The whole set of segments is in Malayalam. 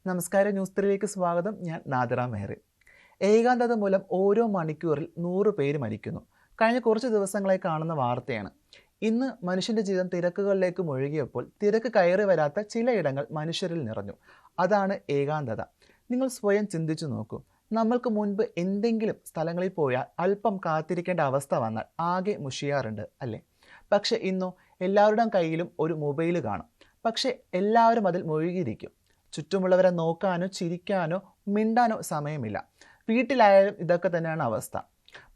നമസ്കാരം, ന്യൂസ് 3ലേക്ക് സ്വാഗതം. ഞാൻ നാദിറ മെഹർ. ഏകാന്തത മൂലം ഓരോ മണിക്കൂറിൽ 100 പേര് മരിക്കുന്നു. കഴിഞ്ഞ കുറച്ച് ദിവസങ്ങളായി കാണുന്ന വാർത്തയാണ്. ഇന്ന് മനുഷ്യൻ്റെ ജീവിതം തിരക്കുകളിലേക്ക് മുഴുകിയപ്പോൾ തിരക്ക് കയറി വരാത്ത ചിലയിടങ്ങൾ മനുഷ്യരിൽ നിറഞ്ഞു. അതാണ് ഏകാന്തത. നിങ്ങൾ സ്വയം ചിന്തിച്ചു നോക്കൂ. നമ്മൾക്ക് മുൻപ് എന്തെങ്കിലും സ്ഥലങ്ങളിൽ പോയാൽ അല്പം കാത്തിരിക്കേണ്ട അവസ്ഥ വന്നാൽ ആകെ മുഷിയാറുണ്ട് അല്ലേ? പക്ഷെ ഇന്നോ എല്ലാവരുടെയും കയ്യിലും ഒരു മൊബൈൽ കാണും. പക്ഷെ എല്ലാവരും അതിൽ മുഴുകിയിരിക്കും. ചുറ്റുമുള്ളവരെ നോക്കാനോ ചിരിക്കാനോ മിണ്ടാനോ സമയമില്ല. വീട്ടിലായാലും ഇതൊക്കെ തന്നെയാണ് അവസ്ഥ.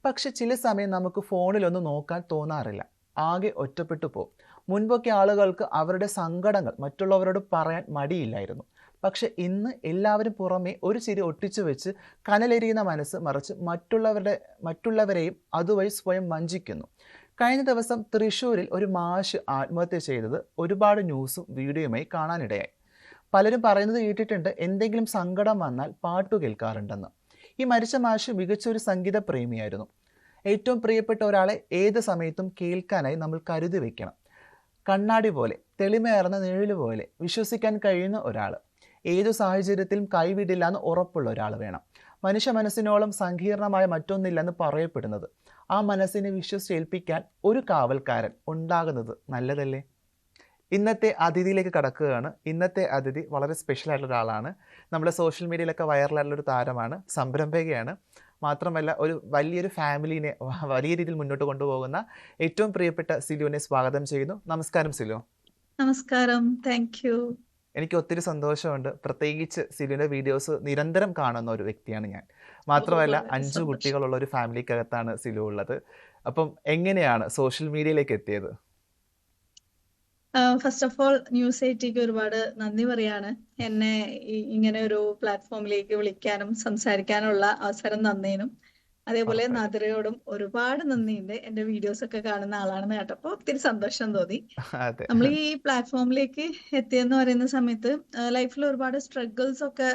പക്ഷെ ചില സമയം നമുക്ക് ഫോണിലൊന്നും നോക്കാൻ തോന്നാറില്ല. ആകെ ഒറ്റപ്പെട്ടു പോകും. മുൻപൊക്കെ ആളുകൾക്ക് അവരുടെ സങ്കടങ്ങൾ മറ്റുള്ളവരോട് പറയാൻ മടിയില്ലായിരുന്നു. പക്ഷെ ഇന്ന് എല്ലാവരും പുറമേ ഒരു ചിരി ഒട്ടിച്ചു വെച്ച് കനലെരിയുന്ന മനസ്സ് മറിച്ച് മറ്റുള്ളവരെയും അതുവഴി സ്വയം വഞ്ചിക്കുന്നു. കഴിഞ്ഞ ദിവസം തൃശ്ശൂരിൽ ഒരു മാഷ് ആത്മഹത്യ ചെയ്തത് ഒരുപാട് ന്യൂസും വീഡിയോയുമായി കാണാനിടയായി. പലരും പറയുന്നത് കേട്ടിട്ടുണ്ട്, എന്തെങ്കിലും സങ്കടം വന്നാൽ പാട്ടു കേൾക്കാറുണ്ടെന്ന്. ഈ മരിച്ച മാഷ് മികച്ചൊരു സംഗീത പ്രേമിയായിരുന്നു. ഏറ്റവും പ്രിയപ്പെട്ട ഒരാളെ ഏത് സമയത്തും കേൾക്കാനായി നമ്മൾ കരുതി വെക്കണം. കണ്ണാടി പോലെ, തെളിമയേറുന്ന നിഴല് പോലെ വിശ്വസിക്കാൻ കഴിയുന്ന ഒരാൾ, ഏതു സാഹചര്യത്തിലും കൈവിടില്ല എന്ന് ഉറപ്പുള്ള ഒരാൾ വേണം. മനുഷ്യ മനസ്സിനോളം സങ്കീർണമായ മറ്റൊന്നില്ലെന്ന് പറയപ്പെടുന്നത്. ആ മനസ്സിനെ വിശ്വസിച്ചേൽപ്പിക്കാൻ ഒരു കാവൽക്കാരൻ ഉണ്ടാകുന്നത് നല്ലതല്ലേ? ഇന്നത്തെ അതിഥിയിലേക്ക് കടക്കുകയാണ്. ഇന്നത്തെ അതിഥി വളരെ സ്പെഷ്യൽ ആയിട്ടുള്ള ഒരാളാണ്. നമ്മുടെ സോഷ്യൽ മീഡിയയിലൊക്കെ വൈറലായിട്ടുള്ളൊരു താരമാണ്, സംരംഭകയാണ്. മാത്രമല്ല ഒരു വലിയൊരു ഫാമിലിനെ വലിയ രീതിയിൽ മുന്നോട്ട് കൊണ്ടുപോകുന്ന ഏറ്റവും പ്രിയപ്പെട്ട സിലുവിനെ സ്വാഗതം ചെയ്യുന്നു. നമസ്കാരം സിലു. നമസ്കാരം. Thank you. എനിക്ക് ഒത്തിരി സന്തോഷമുണ്ട്. പ്രത്യേകിച്ച് സിലുവിൻ്റെ വീഡിയോസ് നിരന്തരം കാണുന്ന ഒരു വ്യക്തിയാണ് ഞാൻ. മാത്രമല്ല 5 കുട്ടികളുള്ള ഒരു ഫാമിലിക്കകത്താണ് സിലു ഉള്ളത്. അപ്പം എങ്ങനെയാണ് സോഷ്യൽ മീഡിയയിലേക്ക് എത്തിയത്? ഫസ്റ്റ് ഓഫ് ഓൾ ന്യൂസ് 80ക്ക് ഒരുപാട് നന്ദി പറയാണ്. എന്നെ ഇങ്ങനെ ഒരു പ്ലാറ്റ്ഫോമിലേക്ക് വിളിക്കാനും സംസാരിക്കാനുള്ള അവസരം തന്നതിനും. അതേപോലെ നാദിറയോടും ഒരുപാട് നന്ദിയുണ്ട്. എന്റെ വീഡിയോസ് ഒക്കെ കാണുന്ന ആളാണെന്ന് കേട്ടപ്പോൾ ഒത്തിരി സന്തോഷം തോന്നി. നമ്മൾ ഈ പ്ലാറ്റ്ഫോമിലേക്ക് എത്തിയെന്ന് പറയുന്ന സമയത്ത് ലൈഫിൽ ഒരുപാട് സ്ട്രഗിൾസ് ഒക്കെ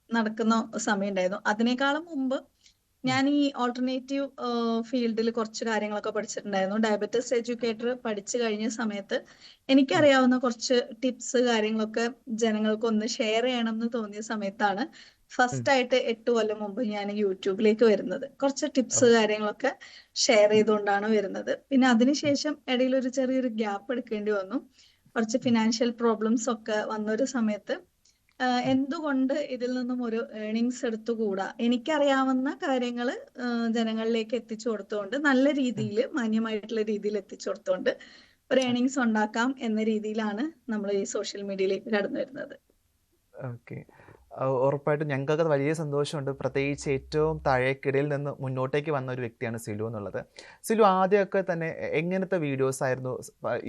നടക്കുന്ന സമയം ഉണ്ടായിരുന്നു. അതിനേക്കാളും മുമ്പ് ഞാൻ ഈ ഓൾട്ടർനേറ്റീവ് ഫീൽഡിൽ കുറച്ച് കാര്യങ്ങളൊക്കെ പഠിച്ചിട്ടുണ്ടായിരുന്നു. ഡയബറ്റിസ് എഡ്യൂക്കേറ്റർ പഠിച്ചു കഴിഞ്ഞ സമയത്ത് എനിക്കറിയാവുന്ന കുറച്ച് ടിപ്സ് കാര്യങ്ങളൊക്കെ ജനങ്ങൾക്ക് ഒന്ന് ഷെയർ ചെയ്യണം എന്ന് തോന്നിയ സമയത്താണ് ഫസ്റ്റ് ആയിട്ട് 8 കൊല്ലം മുമ്പ് ഞാൻ യൂട്യൂബിലേക്ക് വരുന്നത്. കുറച്ച് ടിപ്സ് കാര്യങ്ങളൊക്കെ ഷെയർ ചെയ്തുകൊണ്ടാണ് വരുന്നത്. പിന്നെ അതിനുശേഷം ഇടയിൽ ഒരു ചെറിയൊരു ഗ്യാപ്പ് എടുക്കേണ്ടി വന്നു. കുറച്ച് ഫിനാൻഷ്യൽ പ്രോബ്ലംസ് ഒക്കെ വന്നൊരു സമയത്ത് എന്തുകൊണ്ട് ഇതിൽ നിന്നും ഒരു ഏർണിങ്സ് എടുത്തുകൂടാ, എനിക്കറിയാവുന്ന കാര്യങ്ങൾ ജനങ്ങളിലേക്ക് എത്തിച്ചു കൊടുത്തുകൊണ്ട് നല്ല രീതിയിൽ മാന്യമായിട്ടുള്ള രീതിയിൽ എത്തിച്ചു കൊടുത്തുകൊണ്ട് ഒരു ഏർണിങ്സ് ഉണ്ടാക്കാം എന്ന രീതിയിലാണ് നമ്മൾ ഈ സോഷ്യൽ മീഡിയയിലേക്ക് കടന്നു വരുന്നത്. ഓക്കെ, ഉറപ്പായിട്ടും ഞങ്ങൾക്കത് വലിയ സന്തോഷമുണ്ട്. പ്രത്യേകിച്ച് ഏറ്റവും താഴേക്കിടയിൽ നിന്ന് മുന്നോട്ടേക്ക് വന്ന ഒരു വ്യക്തിയാണ് സിലു എന്നുള്ളത്. സിലു ആദ്യമൊക്കെ തന്നെ എങ്ങനത്തെ വീഡിയോസ് ആയിരുന്നു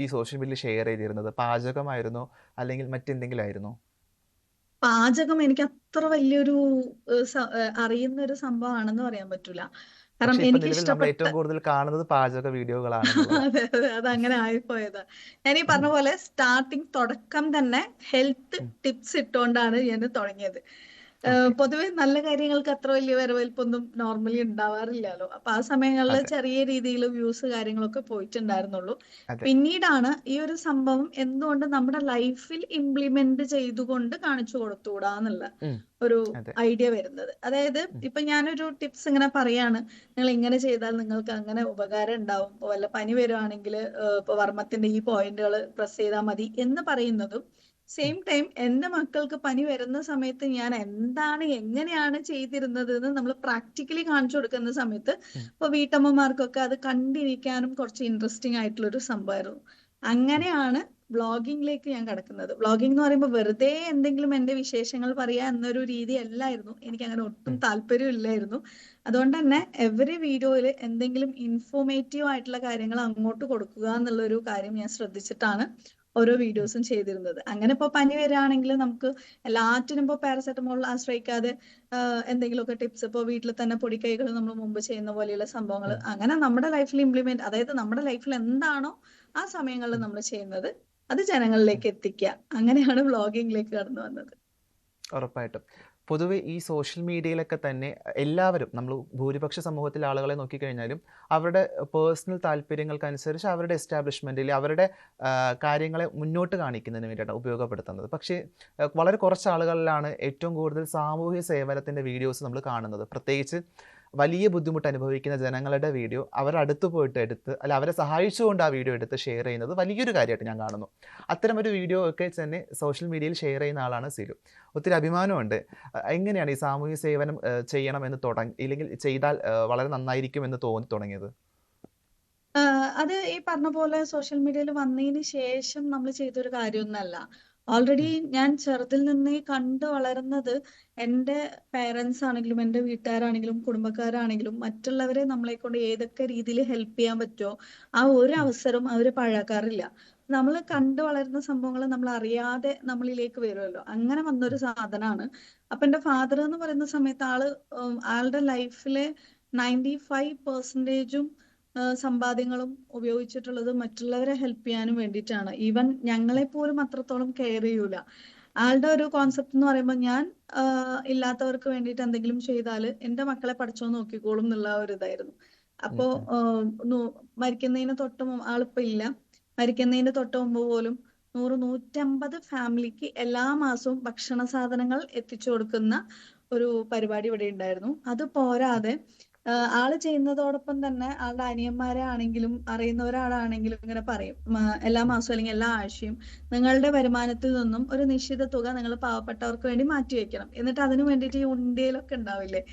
ഈ സോഷ്യൽ മീഡിയയിൽ ഷെയർ ചെയ്തിരുന്നത്? പാചകമായിരുന്നോ അല്ലെങ്കിൽ മറ്റെന്തെങ്കിലും ആയിരുന്നോ? പാചകം എനിക്ക് അത്ര വലിയൊരു അറിയുന്ന ഒരു സംഭവമാണെന്ന് പറയാൻ പറ്റൂല. കാരണം എനിക്ക് ഇഷ്ടപ്പെട്ട ഏറ്റവും കൂടുതൽ കാണുന്നത് പാചക വീഡിയോകളാണ്. അതെ അതെ, അതങ്ങനെ ആയിപ്പോയതാ. ഞാൻ ഈ പറഞ്ഞ പോലെ തുടക്കം തന്നെ ഹെൽത്ത് ടിപ്സ് ഇട്ടുകൊണ്ടാണ് ഞാൻ തുടങ്ങിയത്. പൊതുവെ നല്ല കാര്യങ്ങൾക്ക് അത്ര വലിയ വരവേൽപ്പൊന്നും നോർമലി ഉണ്ടാവാറില്ലല്ലോ. അപ്പൊ ആ സമയങ്ങളിൽ ചെറിയ രീതിയിൽ വ്യൂസ് കാര്യങ്ങളൊക്കെ പോയിട്ടുണ്ടായിരുന്നുള്ളൂ. പിന്നീടാണ് ഈ ഒരു സംഭവം എന്തുകൊണ്ട് നമ്മുടെ ലൈഫിൽ ഇംപ്ലിമെന്റ് ചെയ്തുകൊണ്ട് കാണിച്ചു കൊടുത്തുകൂടാന്നുള്ള ഒരു ഐഡിയ വരുന്നത്. അതായത് ഇപ്പൊ ഞാനൊരു ടിപ്സ് ഇങ്ങനെ പറയാണ്, നിങ്ങൾ ഇങ്ങനെ ചെയ്താൽ നിങ്ങൾക്ക് അങ്ങനെ ഉപകാരം ഉണ്ടാവും. ഇപ്പൊ വല്ല പനി വരുവാണെങ്കിൽ ഇപ്പൊ വർമ്മത്തിന്റെ ഈ പോയിന്റുകൾ പ്രസ് ചെയ്താൽ മതി എന്ന് പറയുന്നതും സെയിം ടൈം എന്റെ മക്കൾക്ക് പനി വരുന്ന സമയത്ത് ഞാൻ എങ്ങനെയാണ് ചെയ്തിരുന്നത് എന്ന് നമ്മൾ പ്രാക്ടിക്കലി കാണിച്ചു കൊടുക്കുന്ന സമയത്ത് ഇപ്പൊ വീട്ടമ്മമാർക്കൊക്കെ അത് കണ്ടിരിക്കാനും കുറച്ച് ഇൻട്രസ്റ്റിംഗ് ആയിട്ടുള്ള ഒരു സംഭവമായിരുന്നു. അങ്ങനെയാണ് വ്ളോഗിങ്ങിലേക്ക് ഞാൻ കടക്കുന്നത്. വ്ളോഗിംഗ് എന്ന് പറയുമ്പോൾ വെറുതെ എന്തെങ്കിലും എന്റെ വിശേഷങ്ങൾ പറയാ എന്നൊരു രീതി അല്ലായിരുന്നു. എനിക്ക് അങ്ങനെ ഒട്ടും താല്പര്യം ഇല്ലായിരുന്നു. അതുകൊണ്ട് തന്നെ എവറി വീഡിയോയിൽ എന്തെങ്കിലും ഇൻഫോർമേറ്റീവ് ആയിട്ടുള്ള കാര്യങ്ങൾ അങ്ങോട്ട് കൊടുക്കുക എന്നുള്ള ഒരു കാര്യം ഞാൻ ശ്രദ്ധിച്ചിട്ടാണ് ഓരോ വീഡിയോസും ചെയ്തിരുന്നത്. അങ്ങനെ ഇപ്പൊ പനി വരികയാണെങ്കിൽ നമുക്ക് എല്ലാറ്റിനും ഇപ്പൊ പാരസെറ്റമോൾ ആശ്രയിക്കാതെ എന്തെങ്കിലുമൊക്കെ ടിപ്സ്, ഇപ്പൊ വീട്ടിൽ തന്നെ പൊടിക്കൈകൾ നമ്മൾ മുമ്പ് ചെയ്യുന്ന പോലെയുള്ള സംഭവങ്ങൾ അങ്ങനെ നമ്മുടെ ലൈഫിൽ ഇംപ്ലിമെന്റ്, അതായത് നമ്മുടെ ലൈഫിൽ എന്താണോ ആ സമയങ്ങളിൽ നമ്മൾ ചെയ്യുന്നത് അത് ജനങ്ങളിലേക്ക് എത്തിക്കുക. അങ്ങനെയാണ് വ്ളോഗിങ്ങിലേക്ക് കടന്നു വന്നത്. ഉറപ്പായിട്ടും. പൊതുവെ ഈ സോഷ്യൽ മീഡിയയിലൊക്കെ തന്നെ എല്ലാവരും നമ്മൾ ഭൂരിപക്ഷ സമൂഹത്തിലെ ആളുകളെ നോക്കിക്കഴിഞ്ഞാലും അവരുടെ പേഴ്സണൽ താല്പര്യങ്ങൾക്കനുസരിച്ച് അവരുടെ എസ്റ്റാബ്ലിഷ്മെൻറ്റിൽ അവരുടെ കാര്യങ്ങളെ മുന്നോട്ട് കാണിക്കുന്നതിന് വേണ്ടിയിട്ടാണ് ഉപയോഗപ്പെടുത്തുന്നത്. പക്ഷേ വളരെ കുറച്ച് ആളുകളിലാണ് ഏറ്റവും കൂടുതൽ സാമൂഹ്യ സേവനത്തിൻ്റെ വീഡിയോസ് നമ്മൾ കാണുന്നത്. പ്രത്യേകിച്ച് വലിയ ബുദ്ധിമുട്ട് അനുഭവിക്കുന്ന ജനങ്ങളുടെ വീഡിയോ അവരടുത്ത് പോയിട്ട് എടുത്ത് അല്ല അവരെ സഹായിച്ചുകൊണ്ട് ആ വീഡിയോ എടുത്ത് ഷെയർ ചെയ്യുന്നത് വലിയൊരു കാര്യമായിട്ട് ഞാൻ കാണുന്നു. അത്തരമൊരു വീഡിയോ ഒക്കെ തന്നെ സോഷ്യൽ മീഡിയയിൽ ഷെയർ ചെയ്യുന്ന ആളാണ് സിലു. ഒത്തിരി അഭിമാനമുണ്ട്. എങ്ങനെയാണ് ഈ സാമൂഹ്യ സേവനം ചെയ്യണമെന്ന് ഇല്ലെങ്കിൽ ചെയ്താൽ വളരെ നന്നായിരിക്കും എന്ന് തോന്നി തുടങ്ങിയത്? അത് ഈ പറഞ്ഞ പോലെ സോഷ്യൽ മീഡിയയിൽ വന്നതിന് ശേഷം നമ്മൾ ചെയ്തൊരു കാര്യമൊന്നുമല്ല. ഓൾറെഡി ഞാൻ ചെറുതിൽ നിന്നേ കണ്ടു വളർന്നത് എൻ്റെ പേരൻസ് ആണെങ്കിലും എൻ്റെ വീട്ടുകാരാണെങ്കിലും കുടുംബക്കാരാണെങ്കിലും മറ്റുള്ളവരെ നമ്മളെ കൊണ്ട് ഏതൊക്കെ രീതിയിൽ ഹെൽപ്പ് ചെയ്യാൻ പറ്റുമോ ആ ഒരു അവസരം അവർ പാഴാക്കാറില്ല. നമ്മൾ കണ്ടു വളരുന്ന സംഭവങ്ങൾ നമ്മൾ അറിയാതെ നമ്മളിലേക്ക് വരുമല്ലോ. അങ്ങനെ വന്നൊരു സാധനമാണ്. അപ്പൊ എൻ്റെ ഫാദർ എന്ന് പറയുന്ന സമയത്ത് ആളുടെ ലൈഫിലെ 95% സമ്പാദ്യങ്ങളും ഉപയോഗിച്ചിട്ടുള്ളത് മറ്റുള്ളവരെ ഹെൽപ്പ് ചെയ്യാനും വേണ്ടിയിട്ടാണ്. ഈവൻ ഞങ്ങളെ പോലും അത്രത്തോളം കെയർ ചെയ്യൂല. ആളുടെ ഒരു കോൺസെപ്റ്റ് എന്ന് പറയുമ്പോൾ ഞാൻ ഇല്ലാത്തവർക്ക് വേണ്ടിയിട്ട് എന്തെങ്കിലും ചെയ്താൽ എൻ്റെ മക്കളെ പഠിച്ചോ നോക്കിക്കോളും എന്നുള്ള ഒരു ഇതായിരുന്നു. അപ്പോ മരിക്കുന്നതിന് തൊട്ട് ആളിപ്പോ ഇല്ല. മരിക്കുന്നതിന് തൊട്ട് മുമ്പ് പോലും 100-150 ഫാമിലിക്ക് എല്ലാ മാസവും ഭക്ഷണ സാധനങ്ങൾ എത്തിച്ചു കൊടുക്കുന്ന ഒരു പരിപാടി ഇവിടെ ഉണ്ടായിരുന്നു. അത് പോരാതെ ആള് ചെയ്യുന്നതോടൊപ്പം തന്നെ ആളുടെ അനിയന്മാരെ ആണെങ്കിലും അറിയുന്നവരാണെങ്കിലും ഇങ്ങനെ പറയും, എല്ലാ മാസവും അല്ലെങ്കിൽ എല്ലാ ആഴ്ചയും നിങ്ങളുടെ വരുമാനത്തിൽ നിന്നും ഒരു നിശ്ചിത തുക നിങ്ങൾ പാവപ്പെട്ടവർക്ക് വേണ്ടി മാറ്റി വെക്കണം. എന്നിട്ട് അതിനു വേണ്ടിയിട്ട് ഈ ഉണ്ടിയലൊക്കെ ഉണ്ടാവില്ലേ,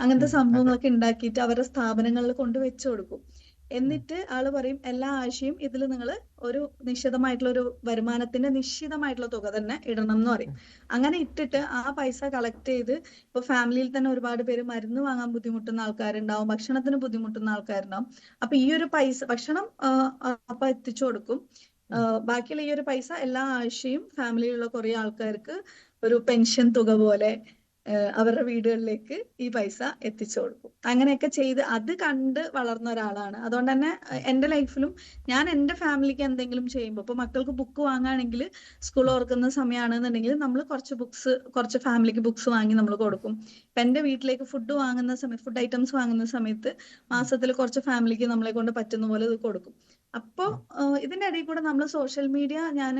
അങ്ങനത്തെ സംഭവങ്ങളൊക്കെ ഉണ്ടാക്കിയിട്ട് അവരുടെ സ്ഥാപനങ്ങളിൽ കൊണ്ട് വെച്ചു കൊടുക്കും. എന്നിട്ട് ആള് പറയും എല്ലാ ആഴ്ചയും ഇതിൽ നിങ്ങൾ ഒരു നിശ്ചിതമായിട്ടുള്ള ഒരു വരുമാനത്തിന്റെ നിശ്ചിതമായിട്ടുള്ള തുക തന്നെ ഇടണം എന്ന് പറയും. അങ്ങനെ ഇട്ടിട്ട് ആ പൈസ കളക്ട് ചെയ്ത് ഇപ്പൊ ഫാമിലിയിൽ തന്നെ ഒരുപാട് പേര് മരുന്ന് വാങ്ങാൻ ബുദ്ധിമുട്ടുന്ന ആൾക്കാരുണ്ടാവും, ഭക്ഷണത്തിന് ബുദ്ധിമുട്ടുന്ന ആൾക്കാരുണ്ടാവും. അപ്പൊ ഈ ഒരു പൈസ ഭക്ഷണം അപ്പൊ എത്തിച്ചു കൊടുക്കും. ബാക്കിയുള്ള ഈ ഒരു പൈസ എല്ലാ ആഴ്ചയും ഫാമിലിയിലുള്ള കുറെ ആൾക്കാർക്ക് ഒരു പെൻഷൻ തുക പോലെ അവരുടെ വീടുകളിലേക്ക് ഈ പൈസ എത്തിച്ചു കൊടുക്കും. അങ്ങനെയൊക്കെ ചെയ്ത് അത് കണ്ട് വളർന്ന ഒരാളാണ്. അതുകൊണ്ട് തന്നെ എൻ്റെ ലൈഫിലും ഞാൻ എൻ്റെ ഫാമിലിക്ക് എന്തെങ്കിലും ചെയ്യുമ്പോൾ ഇപ്പൊ മക്കൾക്ക് ബുക്ക് വാങ്ങുകയാണെങ്കിൽ സ്കൂൾ ഓർക്കുന്ന സമയമാണെന്നുണ്ടെങ്കിൽ നമ്മൾ കുറച്ച് ഫാമിലിക്ക് ബുക്സ് വാങ്ങി നമ്മൾ കൊടുക്കും. ഇപ്പൊ എൻ്റെ വീട്ടിലേക്ക് ഫുഡ് ഐറ്റംസ് വാങ്ങുന്ന സമയത്ത് മാസത്തിൽ കുറച്ച് ഫാമിലിക്ക് നമ്മളെ കൊണ്ട് പറ്റുന്ന പോലെ ഇത് കൊടുക്കും. അപ്പോ ഇതിന്റെ ഇടയിൽ കൂടെ നമ്മൾ സോഷ്യൽ മീഡിയ ഞാൻ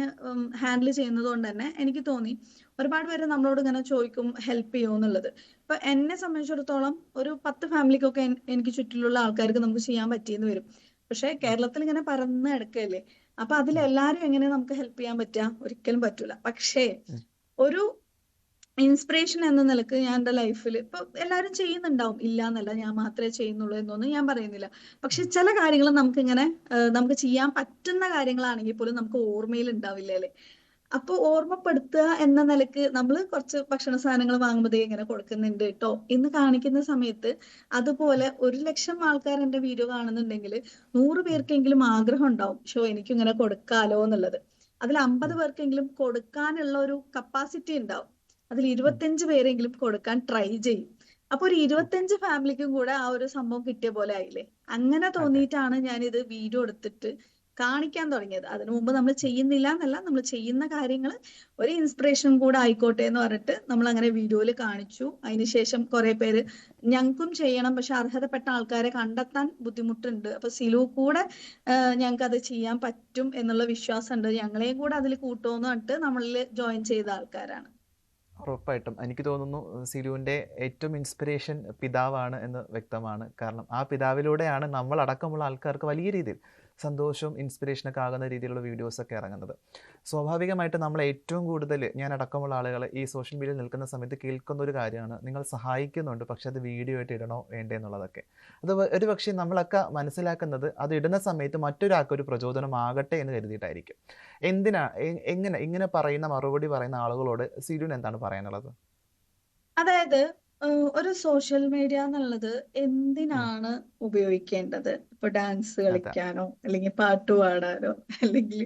ഹാൻഡിൽ ചെയ്യുന്നത് കൊണ്ട് തന്നെ എനിക്ക് തോന്നി ഒരുപാട് പേര് നമ്മളോട് ഇങ്ങനെ ചോദിക്കും ഹെൽപ്പ് ചെയ്യുമോ എന്നുള്ളത്. ഇപ്പൊ എന്നെ സംബന്ധിച്ചിടത്തോളം ഒരു 10 ഫാമിലിക്കൊക്കെ എനിക്ക് ചുറ്റിലുള്ള ആൾക്കാർക്ക് നമുക്ക് ചെയ്യാൻ പറ്റിയെന്ന് വരും. പക്ഷെ കേരളത്തിൽ ഇങ്ങനെ പരന്ന് കിടക്കല്ലേ. അപ്പൊ അതിലെല്ലാരും എങ്ങനെ നമുക്ക് ഹെൽപ്പ് ചെയ്യാൻ പറ്റുക? ഒരിക്കലും പറ്റൂല. പക്ഷേ ഒരു ഇൻസ്പിറേഷൻ എന്ന നിലക്ക് ഞാൻ എൻ്റെ ലൈഫിൽ ഇപ്പൊ എല്ലാവരും ചെയ്യുന്നുണ്ടാവും, ഇല്ല എന്നല്ല, ഞാൻ മാത്രമേ ചെയ്യുന്നുള്ളൂ എന്നൊന്നും ഞാൻ പറയുന്നില്ല. പക്ഷെ ചില കാര്യങ്ങൾ നമുക്ക് ചെയ്യാൻ പറ്റുന്ന കാര്യങ്ങളാണെങ്കിൽ പോലും നമുക്ക് ഓർമ്മയിൽ ഉണ്ടാവില്ല അല്ലെ. അപ്പൊ ഓർമ്മപ്പെടുത്തുക എന്ന നിലക്ക് നമ്മൾ കുറച്ച് ഭക്ഷണ സാധനങ്ങൾ വാങ്ങുമ്പോഴേ ഇങ്ങനെ കൊടുക്കുന്നുണ്ട് കേട്ടോ എന്ന് കാണിക്കുന്ന സമയത്ത് അതുപോലെ 1,00,000 ആൾക്കാർ എൻ്റെ വീഡിയോ കാണുന്നുണ്ടെങ്കിൽ 100 പേർക്കെങ്കിലും ആഗ്രഹം ഉണ്ടാവും എനിക്കും ഇങ്ങനെ കൊടുക്കാലോ എന്നുള്ളത്. അതിൽ 50 പേർക്കെങ്കിലും കൊടുക്കാനുള്ള ഒരു കപ്പാസിറ്റി ഉണ്ടാവും. അതിൽ 25 പേരെങ്കിലും കൊടുക്കാൻ ട്രൈ ചെയ്യും. അപ്പൊ ഒരു 25 ഫാമിലിക്കും കൂടെ ആ ഒരു സംഭവം കിട്ടിയ പോലെ ആയില്ലേ. അങ്ങനെ തോന്നിയിട്ടാണ് ഞാൻ ഇത് വീഡിയോ എടുത്തിട്ട് കാണിക്കാൻ തുടങ്ങിയത്. അതിനു മുമ്പ് നമ്മൾ ചെയ്യുന്നില്ല എന്നല്ല, നമ്മൾ ചെയ്യുന്ന കാര്യങ്ങൾ ഒരു ഇൻസ്പിറേഷൻ കൂടെ ആയിക്കോട്ടെ എന്ന് പറഞ്ഞിട്ട് നമ്മൾ അങ്ങനെ വീഡിയോയിൽ കാണിച്ചു. അതിനുശേഷം കുറെ പേര് ഞങ്ങൾക്കും ചെയ്യണം പക്ഷെ അർഹതപ്പെട്ട ആൾക്കാരെ കണ്ടെത്താൻ ബുദ്ധിമുട്ടുണ്ട്, അപ്പൊ സിലു കൂടെ ഞങ്ങൾക്ക് അത് ചെയ്യാൻ പറ്റും എന്നുള്ള വിശ്വാസമുണ്ട്, ഞങ്ങളെയും കൂടെ അതിൽ കൂട്ടുമെന്ന് പറഞ്ഞിട്ട് നമ്മളിൽ ജോയിൻ ചെയ്ത ആൾക്കാരാണ്. ഉറപ്പായിട്ടും എനിക്ക് തോന്നുന്നു സിലുവിൻ്റെ ഏറ്റവും ഇൻസ്പിറേഷൻ പിതാവാണ് എന്ന് വ്യക്തമാണ്. കാരണം ആ പിതാവിലൂടെയാണ് നമ്മൾ അടക്കമുള്ള ആൾക്കാർക്ക് വലിയ രീതിയിൽ സന്തോഷവും ഇൻസ്പിറേഷനൊക്കെ ആകുന്ന രീതിയിലുള്ള വീഡിയോസൊക്കെ ഇറങ്ങുന്നത്. സ്വാഭാവികമായിട്ട് നമ്മൾ ഏറ്റവും കൂടുതൽ ഞാൻ അടക്കമുള്ള ആളുകൾ ഈ സോഷ്യൽ മീഡിയയിൽ നിൽക്കുന്ന സമയത്ത് കേൾക്കുന്ന ഒരു കാര്യമാണ് നിങ്ങൾ സഹായിക്കുന്നുണ്ട് പക്ഷെ അത് വീഡിയോ ആയിട്ട് ഇടണോ വേണ്ടേ എന്നുള്ളതൊക്കെ. അത് ഒരു പക്ഷേ നമ്മളൊക്കെ മനസ്സിലാക്കുന്നത് അത് ഇടുന്ന സമയത്ത് മറ്റൊരാൾക്ക് ഒരു പ്രചോദനമാകട്ടെ എന്ന് കരുതിയിട്ടായിരിക്കും. ഇങ്ങനെ പറയുന്ന മറുപടി പറയുന്ന ആളുകളോട് സിലുവിന് എന്താണ് പറയാനുള്ളത്? അതായത് ഒരു സോഷ്യൽ മീഡിയ എന്നുള്ളത് എന്തിനാണ് ഉപയോഗിക്കേണ്ടത്? ഇപ്പൊ ഡാൻസ് കളിക്കാനോ അല്ലെങ്കിൽ പാട്ട് പാടാനോ അല്ലെങ്കിൽ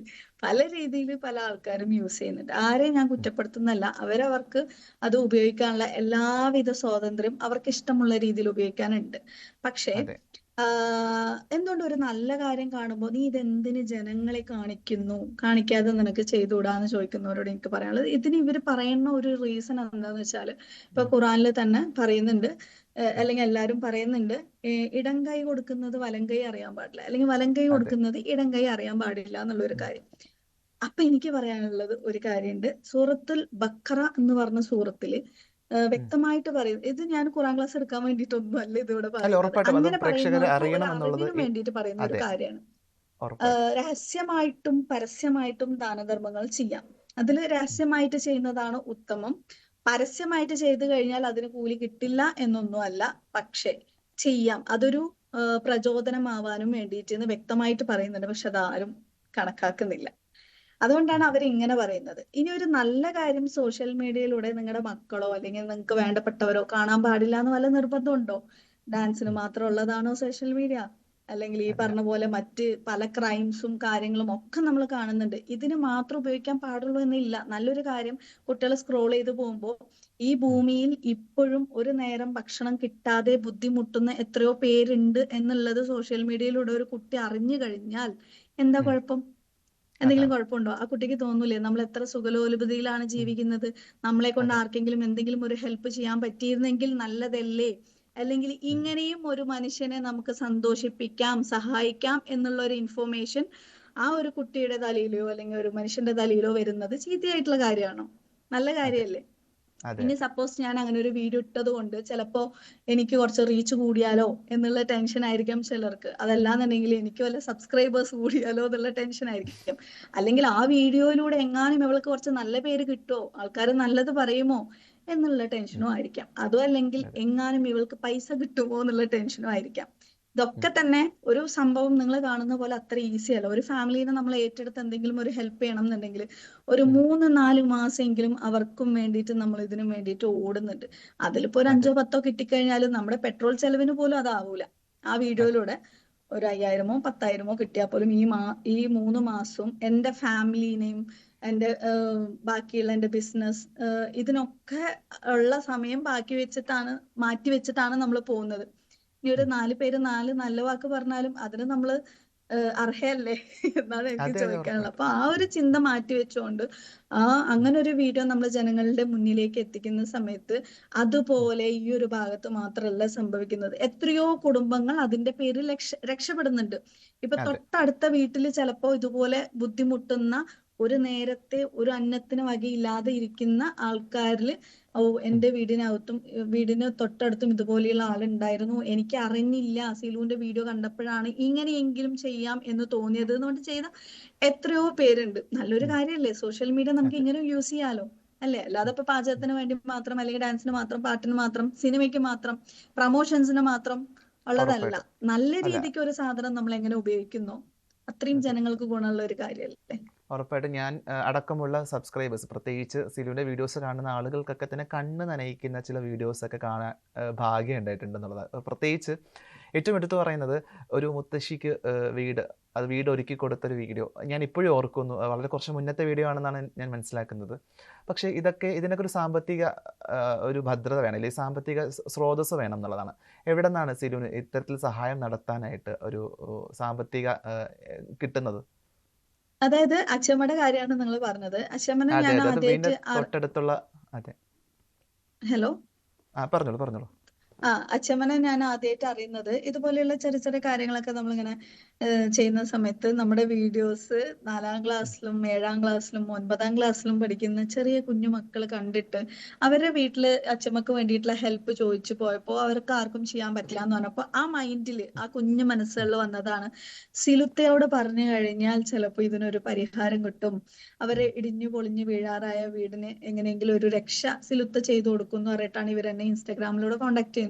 പല രീതിയിൽ പല ആൾക്കാരും യൂസ് ചെയ്യുന്നുണ്ട്. ആരെയും ഞാൻ കുറ്റപ്പെടുത്തുന്നല്ല. അവരവർക്ക് അത് ഉപയോഗിക്കാനുള്ള എല്ലാവിധ സ്വാതന്ത്ര്യം അവർക്ക് ഇഷ്ടമുള്ള രീതിയിൽ ഉപയോഗിക്കാനുണ്ട്. പക്ഷേ എന്തുകൊണ്ട് ഒരു നല്ല കാര്യം കാണുമ്പോൾ നീ ഇതെന്തിന് ജനങ്ങളെ കാണിക്കാതെ നിനക്ക് ചെയ്തുകൂടാന്ന് ചോദിക്കുന്നവരോട് എനിക്ക് പറയാനുള്ളത്, ഇതിന് ഇവർ പറയുന്ന ഒരു റീസൺ എന്താന്ന് വെച്ചാൽ, ഇപ്പൊ ഖുറാനിൽ തന്നെ പറയുന്നുണ്ട്, അല്ലെങ്കിൽ എല്ലാവരും പറയുന്നുണ്ട്, ഇടം കൈ കൊടുക്കുന്നത് വലം കൈ അറിയാൻ പാടില്ല, അല്ലെങ്കിൽ വലം കൈ അതെ കൊടുക്കുന്നത് ഇടം കൈ അറിയാൻ പാടില്ല എന്നുള്ളൊരു കാര്യം. അപ്പൊ എനിക്ക് പറയാനുള്ളത് ഒരു കാര്യമുണ്ട്. സൂറത്തുൽ ബഖറ എന്ന് പറഞ്ഞ സൂറത്തില് വ്യക്തമായിട്ട് പറയും, ഇത് ഞാൻ ഖുറാൻ ക്ലാസ് എടുക്കാൻ വേണ്ടിയിട്ടൊന്നും അല്ല ഇതിവിടെ അല്ല പറയുന്നത്, ഉറപ്പായിട്ടും അതും അങ്ങനെ പ്രേക്ഷകർ പറയുന്നവർക്ക് ഒരു അറിയണം എന്നുള്ളത് അറിവിന് വേണ്ടിയിട്ട് പറയുന്ന ഒരു അതെ കാര്യമാണ്. ഉറപ്പായിട്ടും രഹസ്യമായിട്ടും പരസ്യമായിട്ടും ദാനധർമ്മങ്ങൾ ചെയ്യാം. അതിൽ രഹസ്യമായിട്ട് ചെയ്യുന്നതാണ് ഉത്തമം. പരസ്യമായിട്ട് ചെയ്തു കഴിഞ്ഞാൽ അതിന് കൂലി കിട്ടില്ല എന്നൊന്നും അല്ല, പക്ഷെ ചെയ്യാം. അതൊരു പ്രചോദനമാവാനും വേണ്ടിയിട്ട് വ്യക്തമായിട്ട് പറയുന്നുണ്ട്, പക്ഷെ അതാരും കണക്കാക്കുന്നില്ല. അതുകൊണ്ടാണ് അവർ ഇങ്ങനെ പറയുന്നത്. ഇനി ഒരു നല്ല കാര്യം സോഷ്യൽ മീഡിയയിലൂടെ നിങ്ങളുടെ മക്കളോ അല്ലെങ്കിൽ നിങ്ങൾക്ക് വേണ്ടപ്പെട്ടവരോ കാണാൻ പാടില്ല എന്ന് വല്ല നിർബന്ധമുണ്ടോ? ഡാൻസിന് മാത്രം ഉള്ളതാണോ സോഷ്യൽ മീഡിയ? അല്ലെങ്കിൽ ഈ അല്ല പറഞ്ഞ പോലെ മറ്റ് പല ക്രൈംസും കാര്യങ്ങളും ഒക്കെ നമ്മൾ കാണുന്നുണ്ട്. ഇതിന് മാത്രം ഉപയോഗിക്കാൻ പാടുള്ളൂ എന്നില്ല. നല്ലൊരു കാര്യം, കുട്ടികൾ സ്ക്രോൾ ചെയ്ത് പോകുമ്പോൾ ഈ ഭൂമിയിൽ ഇപ്പോഴും ഒരു നേരം ഭക്ഷണം കിട്ടാതെ ബുദ്ധിമുട്ടുന്ന എത്രയോ പേരുണ്ട് എന്നുള്ളത് സോഷ്യൽ മീഡിയയിലൂടെ ഒരു കുട്ടി അറിഞ്ഞു കഴിഞ്ഞാൽ എന്താ കുഴപ്പം? എന്തെങ്കിലും അതാണ് കുഴപ്പമുണ്ടോ? ആ കുട്ടിക്ക് തോന്നൂലേ നമ്മൾ എത്ര സുഖലോലുപതയിലാണ് ജീവിക്കുന്നത്, നമ്മളെ കൊണ്ട് അതെ ആർക്കെങ്കിലും എന്തെങ്കിലും ഒരു ഹെൽപ്പ് ചെയ്യാൻ പറ്റിയിരുന്നെങ്കിൽ നല്ലതല്ലേ? അല്ലെങ്കിൽ ഇങ്ങനെയും ഒരു മനുഷ്യനെ നമുക്ക് സന്തോഷിപ്പിക്കാം, സഹായിക്കാം എന്നുള്ള ഒരു ഇൻഫോർമേഷൻ ആ ഒരു കുട്ടിയുടെ തലയിലോ അല്ലെങ്കിൽ ഒരു മനുഷ്യന്റെ തലയിലോ വരുന്നത് ചീത്തയായിട്ടുള്ള കാര്യമാണോ? നല്ല അതെ കാര്യമല്ലേ? അതെ ഇനി അതെ സപ്പോസ് ഞാൻ അങ്ങനെ ഒരു വീഡിയോ ഇട്ടത് കൊണ്ട് ചിലപ്പോ എനിക്ക് കുറച്ച് റീച്ച് കൂടിയാലോ എന്നുള്ള ടെൻഷൻ ആയിരിക്കാം ചിലർക്ക്. അതല്ലാന്നുണ്ടെങ്കിൽ എനിക്ക് വല്ല സബ്സ്ക്രൈബേഴ്സ് കൂടിയാലോ എന്നുള്ള ടെൻഷൻ ആയിരിക്കും. അല്ലെങ്കിൽ ആ വീഡിയോയിലൂടെ എങ്ങാനും ഇവൾക്ക് കുറച്ച് നല്ല പേര് കിട്ടുമോ, ആൾക്കാർ നല്ലത് പറയുമോ എന്നുള്ള ടെൻഷനും ആയിരിക്കാം. അതും അല്ലെങ്കിൽ അതെ എങ്ങാനും ഇവൾക്ക് പൈസ കിട്ടുമോ എന്നുള്ള ടെൻഷനും ആയിരിക്കാം. ഉം. ഇതൊക്കെ തന്നെ ഒരു സംഭവം നിങ്ങൾ കാണുന്ന പോലെ അത്ര ഈസി അല്ല. ഒരു ഫാമിലിനെ നമ്മൾ ഏറ്റെടുത്ത് എന്തെങ്കിലും ഒരു ഹെൽപ്പ് ചെയ്യണം എന്നുണ്ടെങ്കിൽ ഒരു ഉം. 3-4 മാസമെങ്കിലും അവർക്കും വേണ്ടിയിട്ട് നമ്മൾ ഇതിനു വേണ്ടിയിട്ട് ഓടുന്നുണ്ട്. അതിലിപ്പോ ഒരു അതെ 5-10 കിട്ടിക്കഴിഞ്ഞാലും നമ്മുടെ പെട്രോൾ ചെലവിന് പോലും അതാവൂല. ആ അതെ വീഡിയോയിലൂടെ ഒരു 5000-10,000 കിട്ടിയാൽ പോലും ഈ 3 മാസവും എന്റെ ഫാമിലിനെയും എന്റെ ബാക്കിയുള്ള എന്റെ ബിസിനസ് ഇതിനൊക്കെ ഉള്ള സമയം മാറ്റി വെച്ചിട്ടാണ് നമ്മൾ പോകുന്നത്. ഇനി ഒരു ഉം. 4 പേര് 4 നല്ല വാക്ക് പറഞ്ഞാലും അതിന് നമ്മള് അർഹയല്ലേ എന്നാണ് എനിക്ക് അതെ അതെ ചോദിക്കാനുള്ളത്. ഉറപ്പായിട്ടും അപ്പൊ ആ ഒരു ചിന്ത മാറ്റി വെച്ചുകൊണ്ട് ഉം. അങ്ങനെ ഒരു വീഡിയോ നമ്മൾ ജനങ്ങളുടെ മുന്നിലേക്ക് എത്തിക്കുന്ന സമയത്ത് ഉം. അതുപോലെ ഈ ഒരു ഭാഗത്ത് മാത്രമല്ല സംഭവിക്കുന്നത്. എത്രയോ കുടുംബങ്ങൾ അതിന്റെ പേരിൽ രക്ഷപ്പെടുന്നുണ്ട്. ഇപ്പൊ അതെ തൊട്ടടുത്ത വീട്ടിൽ ചിലപ്പോ ഇതുപോലെ ബുദ്ധിമുട്ടുന്ന ഒരു നേരത്തെ ഒരു അന്നത്തിന് വകയില്ലാതെ ഇരിക്കുന്ന ആൾക്കാരിൽ, ഓ ഉം. എന്റെ വീടിന് തൊട്ടടുത്തും ഇതുപോലെയുള്ള ആളുണ്ടായിരുന്നു, എനിക്ക് അറിഞ്ഞില്ല, സിലുവിന്റെ വീഡിയോ കണ്ടപ്പോഴാണ് ഇങ്ങനെയെങ്കിലും ചെയ്യാം എന്ന് തോന്നിയത് എന്നുകൊണ്ട് ചെയ്ത എത്രയോ പേരുണ്ട്. നല്ലൊരു ഉം. കാര്യമല്ലേ സോഷ്യൽ മീഡിയ, നമുക്ക് അതെ ഇങ്ങനെ യൂസ് ചെയ്യാലോ അല്ലേ? അല്ലാതെ ഉം. ഇപ്പൊ ഉം. പാചകത്തിന് വേണ്ടി മാത്രം അല്ലെങ്കിൽ ഡാൻസിന് മാത്രം പാട്ടിന് മാത്രം സിനിമയ്ക്ക് മാത്രം പ്രമോഷൻസിന് മാത്രം ഉള്ളതല്ല. ഉറപ്പായിട്ടും നല്ല അല്ല രീതിക്ക് ഒരു സാധനം നമ്മൾ എങ്ങനെ ഉപയോഗിക്കുന്നോ അത്രയും അതെ ജനങ്ങൾക്ക് ഗുണമുള്ള ഒരു കാര്യമല്ലേ? ഉറപ്പായിട്ടും ഞാൻ അടക്കമുള്ള സബ്സ്ക്രൈബേഴ്സ് പ്രത്യേകിച്ച് സിലുവിൻ്റെ വീഡിയോസ് കാണുന്ന ആളുകൾക്കൊക്കെ തന്നെ കണ്ണ് നനയിക്കുന്ന ചില വീഡിയോസൊക്കെ കാണാൻ ഭാഗ്യം ഉണ്ടായിട്ടുണ്ടെന്നുള്ളത്. പ്രത്യേകിച്ച് ഏറ്റവും എടുത്തു പറയുന്നത് ഒരു മുത്തശ്ശിക്ക് വീട് ഒരുക്കി കൊടുത്തൊരു വീഡിയോ ഞാൻ ഇപ്പോഴും ഓർക്കുന്നു. വളരെ കുറച്ച് മുന്നത്തെ വീഡിയോ ആണെന്നാണ് ഞാൻ മനസ്സിലാക്കുന്നത്. പക്ഷേ ഇതിനൊക്കെ ഒരു സാമ്പത്തിക ഒരു ഭദ്രത വേണം, അല്ലെങ്കിൽ സാമ്പത്തിക സ്രോതസ്സ് വേണം എന്നുള്ളതാണ്. എവിടെ നിന്നാണ് സിലുവിന് ഇത്തരത്തിൽ സഹായം നടത്താനായിട്ട് ഒരു സാമ്പത്തിക കിട്ടുന്നത്? അതായത് അച്ചമ്മയുടെ കാര്യമാണ് നിങ്ങൾ പറഞ്ഞത്. അച്ചമ്മനെ അതെ ഞാൻ അതെ അത് വീടിൻ്റെ ആദ്യമായിട്ട് തൊട്ടടുത്തുള്ള അതെ ഹലോ പറഞ്ഞോളൂ പറഞ്ഞോളൂ അച്ചമ്മനെ ഞാൻ ആദ്യമായിട്ട് അറിയുന്നത് ഇതുപോലെയുള്ള ചെറിയ ചെറിയ കാര്യങ്ങളൊക്കെ നമ്മളിങ്ങനെ ചെയ്യുന്ന സമയത്ത് നമ്മുടെ വീഡിയോസ് 4-ാം ക്ലാസ്സിലും 7-ാം ക്ലാസ്സിലും 9-ാം ക്ലാസ്സിലും പഠിക്കുന്ന ചെറിയ കുഞ്ഞു മക്കൾ കണ്ടിട്ട് അവരുടെ വീട്ടില് അച്ചമ്മക്ക് വേണ്ടിയിട്ടുള്ള ഹെൽപ്പ് ചോദിച്ചു പോയപ്പോൾ അവർക്ക് ആർക്കും ചെയ്യാൻ പറ്റില്ല എന്ന് പറഞ്ഞപ്പോൾ ആ മൈൻഡിൽ ആ കുഞ്ഞു മനസ്സുകളിൽ വന്നതാണ്, സിലുത്തയോട് പറഞ്ഞു കഴിഞ്ഞാൽ ചിലപ്പോൾ ഇതിനൊരു പരിഹാരം കിട്ടും, അവരെ ഇടിഞ്ഞു പൊളിഞ്ഞു വീഴാറായ വീടിന് എങ്ങനെയെങ്കിലും ഒരു രക്ഷ സിലുത്ത ചെയ്തു കൊടുക്കും എന്ന് പറഞ്ഞിട്ടാണ് ഇവരെന്നെ ഇൻസ്റ്റാഗ്രാമിലൂടെ കോണ്ടാക്ട് ചെയ്യുന്നത്.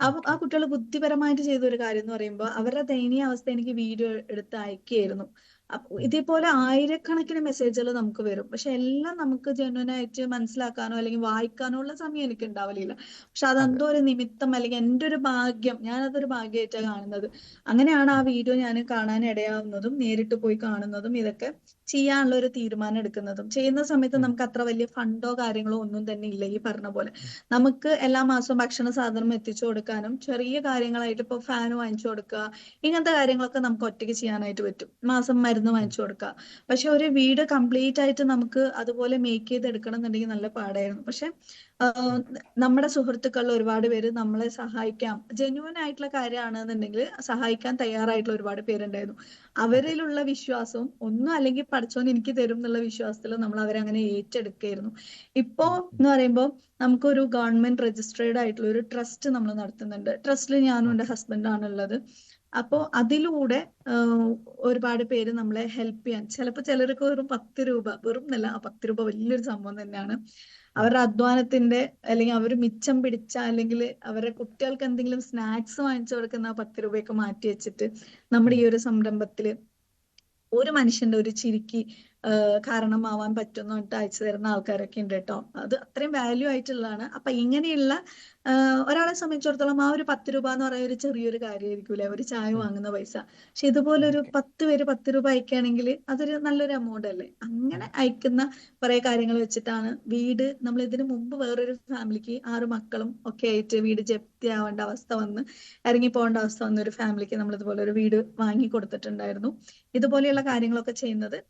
ആ ഓക്കെ കുട്ടികൾ ബുദ്ധിപരമായിട്ട് ചെയ്ത ഒരു കാര്യം എന്ന് പറയുമ്പോൾ അവരുടെ ദയനീയ അവസ്ഥ എനിക്ക് വീഡിയോ എടുത്ത് അയക്കുകയായിരുന്നു. അപ്പൊ ഇതേപോലെ ആയിരക്കണക്കിന് മെസ്സേജുകൾ നമുക്ക് വരും, പക്ഷെ എല്ലാം നമുക്ക് ജെന്യുൻ ആയിട്ട് മനസ്സിലാക്കാനോ അല്ലെങ്കിൽ വായിക്കാനോ ഉള്ള സമയം എനിക്ക് ഉണ്ടാവലില്ല. പക്ഷെ അതെ അതെന്തോ ഒരു നിമിത്തം അല്ലെങ്കിൽ എൻ്റെ ഒരു ഭാഗ്യം, ഞാനതൊരു ഭാഗ്യമായിട്ടാണ് കാണുന്നത്. അങ്ങനെയാണ് ആ വീഡിയോ ഞാൻ കാണാൻ ഇടയാവുന്നതും നേരിട്ട് പോയി കാണുന്നതും ഇതൊക്കെ. ചെയ്യാനുള്ള ഒരു തീരുമാനം എടുക്കുന്നതും. ചെയ്യുന്ന സമയത്ത് നമുക്ക് അത്ര വലിയ ഫണ്ടോ കാര്യങ്ങളോ ഒന്നും തന്നെ ഇല്ല. ഈ പറഞ്ഞ പോലെ നമുക്ക് എല്ലാ മാസവും ഭക്ഷണ സാധനം എത്തിച്ചു കൊടുക്കാനും ചെറിയ കാര്യങ്ങളായിട്ട് ഇപ്പൊ ഫാൻ വാങ്ങിച്ചു കൊടുക്കുക, ഇങ്ങനത്തെ കാര്യങ്ങളൊക്കെ നമുക്ക് ഒറ്റയ്ക്ക് ചെയ്യാനായിട്ട് പറ്റും. മാസം മരുന്ന് വാങ്ങിച്ചു കൊടുക്കുക. പക്ഷെ ഒരു വീട് കംപ്ലീറ്റ് ആയിട്ട് നമുക്ക് അതുപോലെ മേക്ക് ചെയ്തെടുക്കണം എന്നുണ്ടെങ്കിൽ നല്ല പാടായിരുന്നു. പക്ഷെ നമ്മുടെ സുഹൃത്തുക്കളിൽ ഒരുപാട് പേര് നമ്മളെ സഹായിക്കാം, ജെന്യുവൻ ആയിട്ടുള്ള കാര്യമാണെന്നുണ്ടെങ്കിൽ സഹായിക്കാൻ തയ്യാറായിട്ടുള്ള ഒരുപാട് പേരുണ്ടായിരുന്നു. അവരിലുള്ള വിശ്വാസവും ഒന്നും അല്ലെങ്കിൽ പഠിച്ചോൻ എനിക്ക് തരും എന്നുള്ള വിശ്വാസത്തിൽ നമ്മൾ അവരങ്ങനെ ഏറ്റെടുക്കുകയായിരുന്നു. ഇപ്പോ എന്ന് പറയുമ്പോൾ നമുക്കൊരു ഗവൺമെന്റ് രജിസ്ട്രേഡ് ആയിട്ടുള്ള ഒരു ട്രസ്റ്റ് നമ്മൾ നടത്തുന്നുണ്ട്. ട്രസ്റ്റിൽ ഞാനും എൻ്റെ ഹസ്ബൻഡും ആണുള്ളത്. അപ്പോ അതിലൂടെ ഒരുപാട് പേര് നമ്മളെ ഹെൽപ്പ് ചെയ്യാൻ, ചിലപ്പോൾ ചിലർക്ക് വെറും 10 രൂപ, വെറും എന്നല്ല, 10 രൂപ വലിയൊരു സംഭവം തന്നെയാണ്. അവരുടെ അധ്വാനത്തിന്റെ അല്ലെങ്കിൽ അവർ മിച്ചം പിടിച്ച അല്ലെങ്കിൽ അവരുടെ കുട്ടികൾക്ക് എന്തെങ്കിലും സ്നാക്സ് വാങ്ങിച്ചു കൊടുക്കുന്ന 10 രൂപയൊക്കെ മാറ്റി വെച്ചിട്ട് നമ്മുടെ ഈ ഒരു സംരംഭത്തില് ഒരു മനുഷ്യന്റെ ഒരു ചിരിക്ക് കാരണമാവാൻ പറ്റുന്ന പറഞ്ഞിട്ട് അയച്ചു തരുന്ന ആൾക്കാരൊക്കെ ഉണ്ട് കേട്ടോ. അത് അത്രയും വാല്യൂ ആയിട്ടുള്ളതാണ്. അപ്പൊ ഇങ്ങനെയുള്ള ഒരാളെ സംബന്ധിച്ചിടത്തോളം ആ ഒരു 10 രൂപ എന്ന് പറയുന്ന ഒരു ചെറിയൊരു കാര്യമായിരിക്കൂലേ, ഒരു ചായ വാങ്ങുന്ന പൈസ. പക്ഷെ ഇതുപോലെ ഒരു 10 പേര് 10 രൂപ അയക്കുകയാണെങ്കിൽ അതൊരു നല്ലൊരു എമൗണ്ട് അല്ലേ. അങ്ങനെ അയക്കുന്ന കുറെ കാര്യങ്ങൾ വെച്ചിട്ടാണ് വീട്, നമ്മൾ ഇതിനു മുമ്പ് വേറൊരു ഫാമിലിക്ക് 6 മക്കളും ഒക്കെ ആയിട്ട് വീട് ജപ്തി ആവേണ്ട അവസ്ഥ വന്ന് ഇറങ്ങി പോകേണ്ട അവസ്ഥ വന്ന ഒരു ഫാമിലിക്ക് നമ്മൾ ഇതുപോലെ ഒരു വീട് വാങ്ങി കൊടുത്തിട്ടുണ്ടായിരുന്നു. ഇതുപോലെയുള്ള കാര്യങ്ങളൊക്കെ ചെയ്യുന്നത്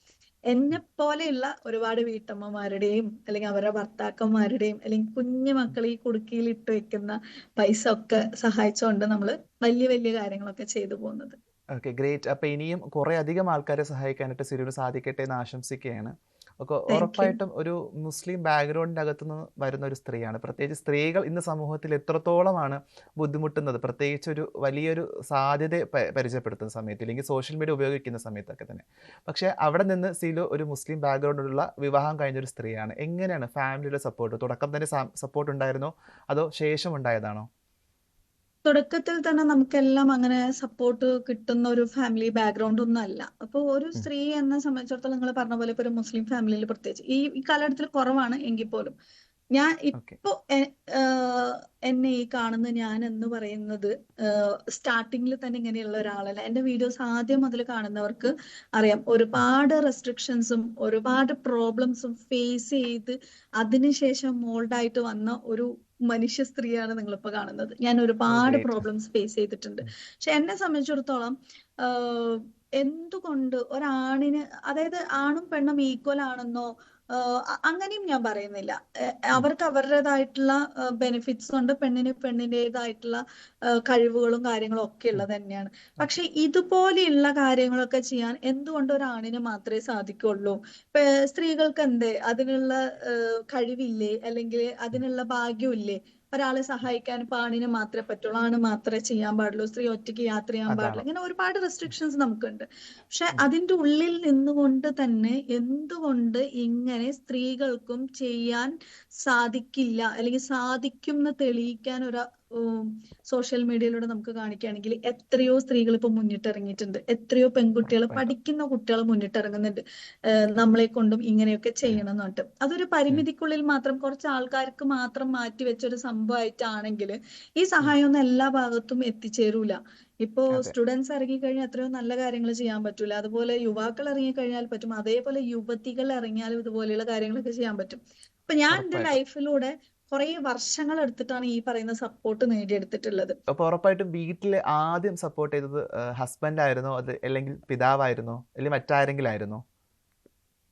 എന്നെ പോലെയുള്ള ഒരുപാട് വീട്ടമ്മമാരുടെയും അല്ലെങ്കിൽ അവരുടെ ഭർത്താക്കന്മാരുടെയും അല്ലെങ്കിൽ കുഞ്ഞു മക്കൾ ഈ കുടുക്കിയിൽ ഇട്ട് വെക്കുന്ന പൈസ ഒക്കെ സഹായിച്ചുകൊണ്ട് നമ്മൾ വലിയ വലിയ കാര്യങ്ങളൊക്കെ ചെയ്തു പോകുന്നത്. Okay, great. അപ്പോൾ ഇനിയും കുറേ അധികം ആൾക്കാരെ സഹായിക്കാനായിട്ട് സിരുവിന് സാധിക്കട്ടെ എന്ന് ആശംസിക്കുകയാണ്. ഒക്കെ താങ്ക് യു. ഉറപ്പായിട്ടും ഒരു മുസ്ലിം ബാക്ക്ഗ്രൗണ്ടിൻ്റെ അകത്തുനിന്ന് വരുന്ന ഒരു സ്ത്രീയാണ്. പ്രത്യേകിച്ച് സ്ത്രീകൾ ഇന്ന് സമൂഹത്തിൽ എത്രത്തോളമാണ് ബുദ്ധിമുട്ടുന്നത്, പ്രത്യേകിച്ച് ഒരു വലിയൊരു സാധ്യത പരിചയപ്പെടുത്തുന്ന സമയത്ത്, അല്ലെങ്കിൽ സോഷ്യൽ മീഡിയ ഉപയോഗിക്കുന്ന സമയത്തൊക്കെ തന്നെ. പക്ഷേ അവിടെ നിന്ന് സിലു ഒരു മുസ്ലിം ബാക്ക്ഗ്രൗണ്ടിലുള്ള വിവാഹം കഴിഞ്ഞൊരു സ്ത്രീയാണ്. എങ്ങനെയാണ് ഫാമിലിയുടെ സപ്പോർട്ട്? തുടക്കം തന്നെ സപ്പോർട്ട് ഉണ്ടായിരുന്നോ അതോ ശേഷം ഉണ്ടായതാണോ? തുടക്കത്തിൽ തന്നെ നമുക്കെല്ലാം അങ്ങനെ സപ്പോർട്ട് കിട്ടുന്ന ഒരു ഫാമിലി ബാക്ക്ഗ്രൗണ്ട് ഒന്നും അല്ല. അപ്പൊ ഒരു സ്ത്രീ എന്നെ സംബന്ധിച്ചിടത്തോളം നിങ്ങൾ പറഞ്ഞ പോലെ ഇപ്പൊ ഒരു മുസ്ലിം ഫാമിലിയിൽ പ്രത്യേകിച്ച് ഈ കാലഘട്ടത്തിൽ കുറവാണ് എങ്കിൽ പോലും ഞാൻ ഓക്കെ, ഇപ്പോ എന്നെ ഈ കാണുന്ന ഞാൻ എന്ന് പറയുന്നത് സ്റ്റാർട്ടിങ്ങിൽ തന്നെ ഇങ്ങനെയുള്ള ഒരാളല്ല. എന്റെ വീഡിയോസ് ആദ്യം മുതൽ കാണുന്നവർക്ക് അറിയാം, ഒരുപാട് റെസ്ട്രിക്ഷൻസും ഒരുപാട് പ്രോബ്ലംസും ഫേസ് ചെയ്ത് അതിനുശേഷം മോൾഡായിട്ട് വന്ന ഒരു മനുഷ്യ സ്ത്രീയാണ് നിങ്ങളിപ്പോ കാണുന്നത്. ഞാൻ ഒരുപാട് ഗ്രേറ്റ്. പ്രോബ്ലംസ് ഫേസ് ചെയ്തിട്ടുണ്ട്. പക്ഷെ എന്നെ സംബന്ധിച്ചിടത്തോളം എന്തുകൊണ്ട് ഒരാണിന്, അതായത് ആണും പെണ്ണും ഈക്വൽ ആണെന്നോ അങ്ങനെയും ഞാൻ പറയുന്നില്ല. അവർക്ക് അവരുടേതായിട്ടുള്ള ബെനിഫിറ്റ്സ് ഉണ്ട്, പെണ്ണിന് പെണ്ണിൻ്റെതായിട്ടുള്ള കഴിവുകളും കാര്യങ്ങളും ഒക്കെ ഉള്ളത് തന്നെയാണ്. പക്ഷെ ഇതുപോലെയുള്ള കാര്യങ്ങളൊക്കെ ചെയ്യാൻ എന്തുകൊണ്ട് ഒരാണിന് മാത്രമേ സാധിക്കുള്ളൂ? സ്ത്രീകൾക്ക് എന്തേ അതിനുള്ള കഴിവില്ലേ, അല്ലെങ്കിൽ അതിനുള്ള ഭാഗ്യമില്ലേ? ഒരാളെ സഹായിക്കാൻ ഇപ്പൊ ആണിന് മാത്രമേ പറ്റുള്ളൂ, ആണ് മാത്രമേ ചെയ്യാൻ പാടുള്ളൂ, സ്ത്രീ ഒറ്റയ്ക്ക് യാത്ര ചെയ്യാൻ പാടില്ല, അതാണ്. ഇങ്ങനെ ഒരുപാട് റെസ്ട്രിക്ഷൻസ് നമുക്കുണ്ട്. പക്ഷെ അതിന്റെ ഉള്ളിൽ നിന്നുകൊണ്ട് തന്നെ എന്തുകൊണ്ട് ഇങ്ങനെ സ്ത്രീകൾക്കും ചെയ്യാൻ സാധിക്കില്ല, അല്ലെങ്കിൽ സാധിക്കും എന്ന് തെളിയിക്കാൻ ഒരു സോഷ്യൽ മീഡിയയിലൂടെ നമുക്ക് കാണിക്കുകയാണെങ്കിൽ എത്രയോ സ്ത്രീകൾ ഇപ്പൊ മുന്നിട്ടിറങ്ങിയിട്ടുണ്ട്, എത്രയോ പെൺകുട്ടികൾ, ഉറപ്പായിട്ടും. പഠിക്കുന്ന കുട്ടികൾ മുന്നിട്ടിറങ്ങുന്നുണ്ട്. നമ്മളെ കൊണ്ടും ഇങ്ങനെയൊക്കെ ചെയ്യണം എന്ന് പറഞ്ഞിട്ട്. അതൊരു പരിമിതിക്കുള്ളിൽ മാത്രം കുറച്ച് ആൾക്കാർക്ക് മാത്രം മാറ്റി വെച്ചൊരു സംഭവമായിട്ടാണെങ്കിൽ ഈ സഹായം ഒന്നും എല്ലാ ഭാഗത്തും എത്തിച്ചേരൂല. ഇപ്പോ അതെ, സ്റ്റുഡൻസ് ഇറങ്ങിക്കഴിഞ്ഞാൽ എത്രയോ നല്ല കാര്യങ്ങൾ ചെയ്യാൻ പറ്റൂല, അതുപോലെ യുവാക്കൾ ഇറങ്ങിക്കഴിഞ്ഞാൽ പറ്റും, അതേപോലെ യുവതികൾ ഇറങ്ങിയാലും ഇതുപോലെയുള്ള കാര്യങ്ങളൊക്കെ ചെയ്യാൻ പറ്റും. അപ്പൊ ഞാൻ എന്റെ ഉറപ്പായിട്ടും. ലൈഫിലൂടെ കുറെ വർഷങ്ങൾ എടുത്തിട്ടാണ് ഈ പറയുന്ന സപ്പോർട്ട് നേടിയെടുത്തിട്ടുള്ളത്. അപ്പോൾ ഉറപ്പായിട്ടും വീട്ടിൽ ആദ്യം സപ്പോർട്ട് ചെയ്തത് ഹസ്ബൻഡ് ആയിരുന്നോ, അത് അല്ലെങ്കിൽ പിതാവായിരുന്നോ, അല്ലെങ്കിൽ മറ്റാരെങ്കിലും ആയിരുന്നോ?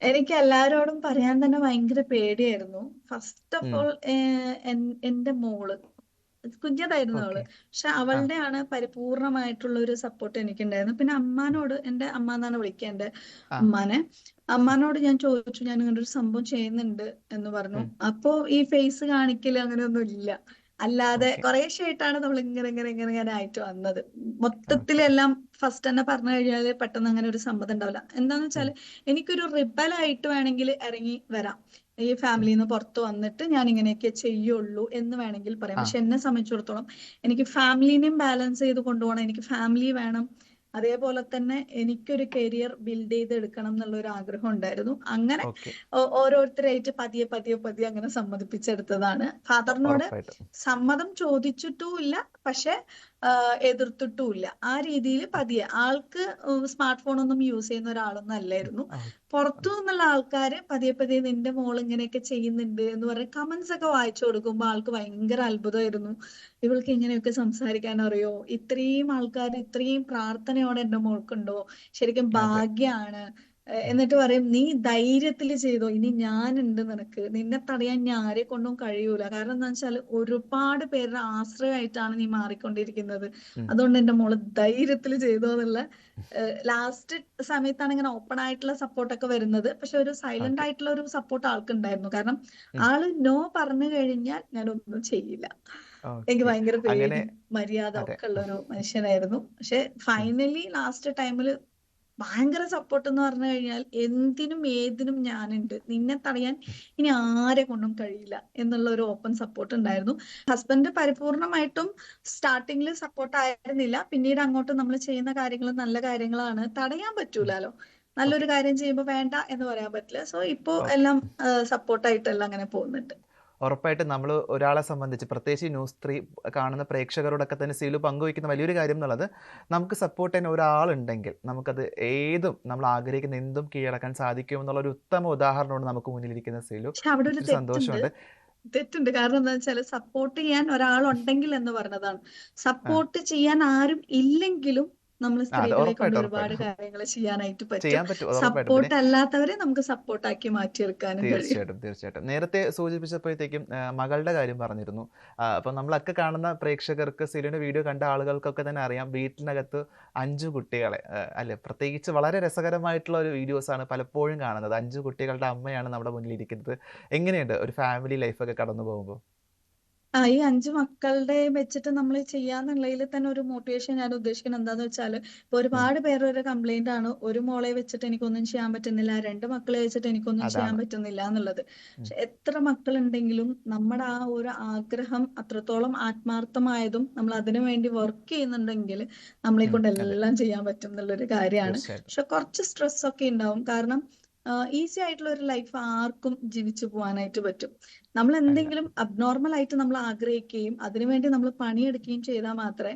എനിക്ക് എല്ലാവരോടും പറയാൻ തന്നെ ഭയങ്കര പേടിയായിരുന്നു. ഫസ്റ്റ് ഓഫ് ഉം. ഓൾ എന്റെ മോള് കുഞ്ഞതായിരുന്നു അവള്, ഓക്കെ. പക്ഷെ ആ, അവളുടെയാണ് പരിപൂർണമായിട്ടുള്ള ഒരു സപ്പോർട്ട് എനിക്കുണ്ടായിരുന്നു. പിന്നെ അമ്മാനോട്, എന്റെ അമ്മ എന്നാണ് വിളിക്കുക എന്റെ ആ, ഉമ്മാനെ, അമ്മാനോട് ഞാൻ ചോദിച്ചു ഞാൻ ഇങ്ങനെ ഒരു സംഭവം ചെയ്യുന്നുണ്ട് എന്ന് പറഞ്ഞു. ഉം. അപ്പോ ഈ ഫേസ് കാണിക്കല് അങ്ങനെയൊന്നും ഇല്ല, അല്ലാതെ ഓക്കെ, കുറേശ്ശായിട്ടാണ് നമ്മൾ ഇങ്ങനെ ഇങ്ങനെ ഇങ്ങനെ ഇങ്ങനെ ആയിട്ട് വന്നത്. ഓക്കെ. മൊത്തത്തിലെല്ലാം ഫസ്റ്റ് തന്നെ പറഞ്ഞു കഴിഞ്ഞാല് പെട്ടെന്ന് അങ്ങനെ ഒരു സമ്മതം ഉണ്ടാവില്ല. എന്താന്ന് ഉം, വെച്ചാല് എനിക്കൊരു റിബലായിട്ട് വേണമെങ്കിൽ ഇറങ്ങി വരാം, ഈ ഉം. ഫാമിലിയിൽ നിന്ന് പുറത്ത് വന്നിട്ട് ഞാൻ ഇങ്ങനെയൊക്കെ ചെയ്യുള്ളൂ എന്ന് വേണമെങ്കിൽ പറയാം. ആ, പക്ഷെ എന്നെ സംബന്ധിച്ചിടത്തോളം എനിക്ക് ഫാമിലിനെയും ബാലൻസ് ചെയ്ത് കൊണ്ടുപോകണം, എനിക്ക് ഫാമിലി വേണം, അതേപോലെ തന്നെ എനിക്കൊരു കരിയർ ബിൽഡ് ചെയ്ത് എടുക്കണം എന്നുള്ള ഒരു ആഗ്രഹം ഉണ്ടായിരുന്നു. അങ്ങനെ ഓക്കെ. ഓരോരുത്തരായിട്ട് പതിയെ പതിയെ പതിയെ അങ്ങനെ സമ്മതിപ്പിച്ചെടുത്തതാണ്. ഫാദറിനോട് ഉറപ്പായിട്ടും. സമ്മതം ചോദിച്ചിട്ടുമില്ല, പക്ഷെ എതിർത്തിട്ടുമില്ല. ആ രീതിയിൽ പതിയെ ആൾക്ക് സ്മാർട്ട് ഫോൺ ഒന്നും യൂസ് ചെയ്യുന്ന ഒരാളൊന്നും അല്ലായിരുന്നു. ആ, പുറത്തു നിന്നുള്ള ആൾക്കാര് പതിയെ പതിയെ നിന്റെ മോൾ ഇങ്ങനെയൊക്കെ ചെയ്യുന്നുണ്ട് എന്ന് പറഞ്ഞ് കമന്റ്സ് ഒക്കെ വായിച്ചു കൊടുക്കുമ്പോൾ ആൾക്ക് ഭയങ്കര അത്ഭുതമായിരുന്നു. ഇവൾക്ക് ഇങ്ങനെയൊക്കെ സംസാരിക്കാൻ അറിയോ, ഇത്രയും ആൾക്കാർ ഇത്രയും പ്രാർത്ഥനയോടെ എന്റെ മോൾക്കുണ്ടോ, ശരിക്കും അതെ. ഭാഗ്യാണ്. ഉം. എന്നിട്ട് പറയും നീ ധൈര്യത്തിൽ ചെയ്തോ, ഇനി ഞാനുണ്ട് നിനക്ക്, നിന്നെ തടയാൻ ഞാൻ ആരെ കൊണ്ടും കഴിയൂല. കാരണം എന്താ വെച്ചാൽ ഒരുപാട് പേരുടെ ആശ്രയമായിട്ടാണ് നീ മാറിക്കൊണ്ടിരിക്കുന്നത്. ഉം. അതുകൊണ്ട് എന്റെ മോള് ധൈര്യത്തിൽ ചെയ്തോ എന്നുള്ള ലാസ്റ്റ് സമയത്താണ് ഇങ്ങനെ ഓപ്പൺ ആയിട്ടുള്ള സപ്പോർട്ടൊക്കെ വരുന്നത്. പക്ഷെ ഒരു സൈലന്റ് ഓക്കെ. ആയിട്ടുള്ള ഒരു സപ്പോർട്ട് ആൾക്കുണ്ടായിരുന്നു. കാരണം ഉം. ആള് നോ പറഞ്ഞു കഴിഞ്ഞാൽ ഞാനൊന്നും ചെയ്യില്ല. എനിക്ക് ഓക്കെ. ഭയങ്കര അങ്ങനെ പേടി മര്യാദ അതെ. ഒക്കെ ഉള്ള ഒരു മനുഷ്യനായിരുന്നു. പക്ഷെ ഉം. ഫൈനലി ലാസ്റ്റ് ടൈമില് ഭയങ്കര സപ്പോർട്ട് എന്ന് പറഞ്ഞു കഴിഞ്ഞാൽ എന്തിനും ഏതിനും ഞാനുണ്ട്, നിന്നെ തടയാൻ ഉം. ഇനി ആരെ കൊണ്ടും കഴിയില്ല എന്നുള്ള ഒരു ഓപ്പൺ സപ്പോർട്ട് ഉണ്ടായിരുന്നു. ഹസ്ബൻഡ് പരിപൂർണമായിട്ടും സ്റ്റാർട്ടിങ്ങിൽ സപ്പോർട്ട് ആയിരുന്നില്ല. പിന്നീട് അങ്ങോട്ട് നമ്മൾ ചെയ്യുന്ന കാര്യങ്ങൾ നല്ല കാര്യങ്ങളാണ്, തടയാൻ ഉം. പറ്റൂലല്ലോ. ഓക്കെ. നല്ലൊരു കാര്യം ചെയ്യുമ്പോൾ വേണ്ട എന്ന് പറയാൻ പറ്റില്ല. സോ ഇപ്പോ ഓക്കെ. എല്ലാം സപ്പോർട്ടായിട്ടെല്ലാം അങ്ങനെ പോകുന്നുണ്ട്. ഉറപ്പായിട്ടും നമ്മൾ ഒരാളെ സംബന്ധിച്ച് പ്രത്യേകിച്ച് ന്യൂസ് 3 കാണുന്ന പ്രേക്ഷകരോടൊക്കെ തന്നെ സീലു പങ്കുവയ്ക്കുന്ന വലിയൊരു കാര്യം എന്നുള്ളത്, നമുക്ക് സപ്പോർട്ട് ചെയ്യാൻ ഒരാളുണ്ടെങ്കിൽ നമുക്കത് ഏതും നമ്മൾ ആഗ്രഹിക്കുന്ന എന്തും കീഴടക്കാൻ സാധിക്കും എന്നുള്ള ഒരു ഉത്തമ ഉദാഹരണമാണ് നമുക്ക് മുന്നിലിരിക്കുന്ന സീലു. പക്ഷെ അവിടെ ഒരു ഒത്തിരി തെറ്റുണ്ട്. സന്തോഷമുണ്ട്. കാരണം എന്താ വെച്ചാൽ സപ്പോർട്ട് ചെയ്യാൻ ഒരാളുണ്ടെങ്കിൽ എന്ന് പറഞ്ഞതാണ്. ആ, സപ്പോർട്ട് ചെയ്യാൻ ആരും ഇല്ലെങ്കിലും നമ്മൾ അത് സ്ത്രീകളെ കൊണ്ട് ഉറപ്പായിട്ടും ഒരുപാട് ഉറപ്പായിട്ടും കാര്യങ്ങൾ ചെയ്യാനായിട്ട് പറ്റും. ചെയ്യാൻ പറ്റും. അത് ഉറപ്പായിട്ടും. പിന്നെ സപ്പോർട്ട് അല്ലാത്തവരെ നമുക്ക് സപ്പോർട്ടാക്കി മാറ്റിയെടുക്കാനും കഴിയും. തീർച്ചയായിട്ടും, തീർച്ചയായിട്ടും. നേരത്തെ സൂചിപ്പിച്ചപ്പോഴത്തേക്കും മകളുടെ കാര്യം പറഞ്ഞിരുന്നു. അപ്പം നമ്മളൊക്കെ കാണുന്ന പ്രേക്ഷകർക്ക്, സിലുവിൻ്റെ വീഡിയോ കണ്ട ആളുകൾക്കൊക്കെ തന്നെ അറിയാം, വീട്ടിനകത്ത് 5 കുട്ടികളെ അല്ലെ, പ്രത്യേകിച്ച് വളരെ രസകരമായിട്ടുള്ള ഒരു വീഡിയോസാണ് പലപ്പോഴും കാണുന്നത്. 5 കുട്ടികളുടെ അമ്മയാണ് നമ്മുടെ മുന്നിലിരിക്കുന്നത്. എങ്ങനെയുണ്ട് ഒരു ഫാമിലി ലൈഫൊക്കെ കടന്നു പോകുമ്പോൾ? ഈ 5 മക്കളുടെ വെച്ചിട്ട് നമ്മൾ ചെയ്യാന്നുള്ളതിൽ തന്നെ ഒരു മോട്ടിവേഷൻ ഞാൻ ഉദ്ദേശിക്കുന്നത് എന്താന്ന് വെച്ചാൽ, ഇപ്പൊ ഉം. ഒരുപാട് പേര് ഒരു കംപ്ലൈന്റ് ആണ്, ഒരു മോളെ വെച്ചിട്ട് എനിക്കൊന്നും ചെയ്യാൻ പറ്റുന്നില്ല, 2 മക്കളെ വെച്ചിട്ട് എനിക്കൊന്നും ചെയ്യാൻ അതാണ്. പറ്റുന്നില്ല എന്നുള്ളത്. ഉം. പക്ഷെ എത്ര മക്കളുണ്ടെങ്കിലും നമ്മുടെ ആ ഒരു ആഗ്രഹം അത്രത്തോളം ആത്മാർത്ഥമായതും നമ്മൾ അതിനു വേണ്ടി വർക്ക് ചെയ്യുന്നുണ്ടെങ്കിൽ നമ്മളെ ഉം. കൊണ്ട് അതെ. എല്ലാം ചെയ്യാൻ പറ്റും എന്നുള്ളൊരു കാര്യമാണ്. തീർച്ചയായിട്ടും. പക്ഷെ കുറച്ച് സ്ട്രെസ് ഒക്കെ ഉണ്ടാവും. കാരണം ഈസി ആയിട്ടുള്ള ഒരു ലൈഫ് ആർക്കും ജീവിച്ചു പോകാനായിട്ട് പറ്റും. നമ്മൾ അല്ല. എന്തെങ്കിലും അബ്നോർമൽ ആയിട്ട് നമ്മൾ ആഗ്രഹിക്കുകയും അതിനുവേണ്ടി നമ്മൾ പണിയെടുക്കുകയും ചെയ്താൽ മാത്രമേ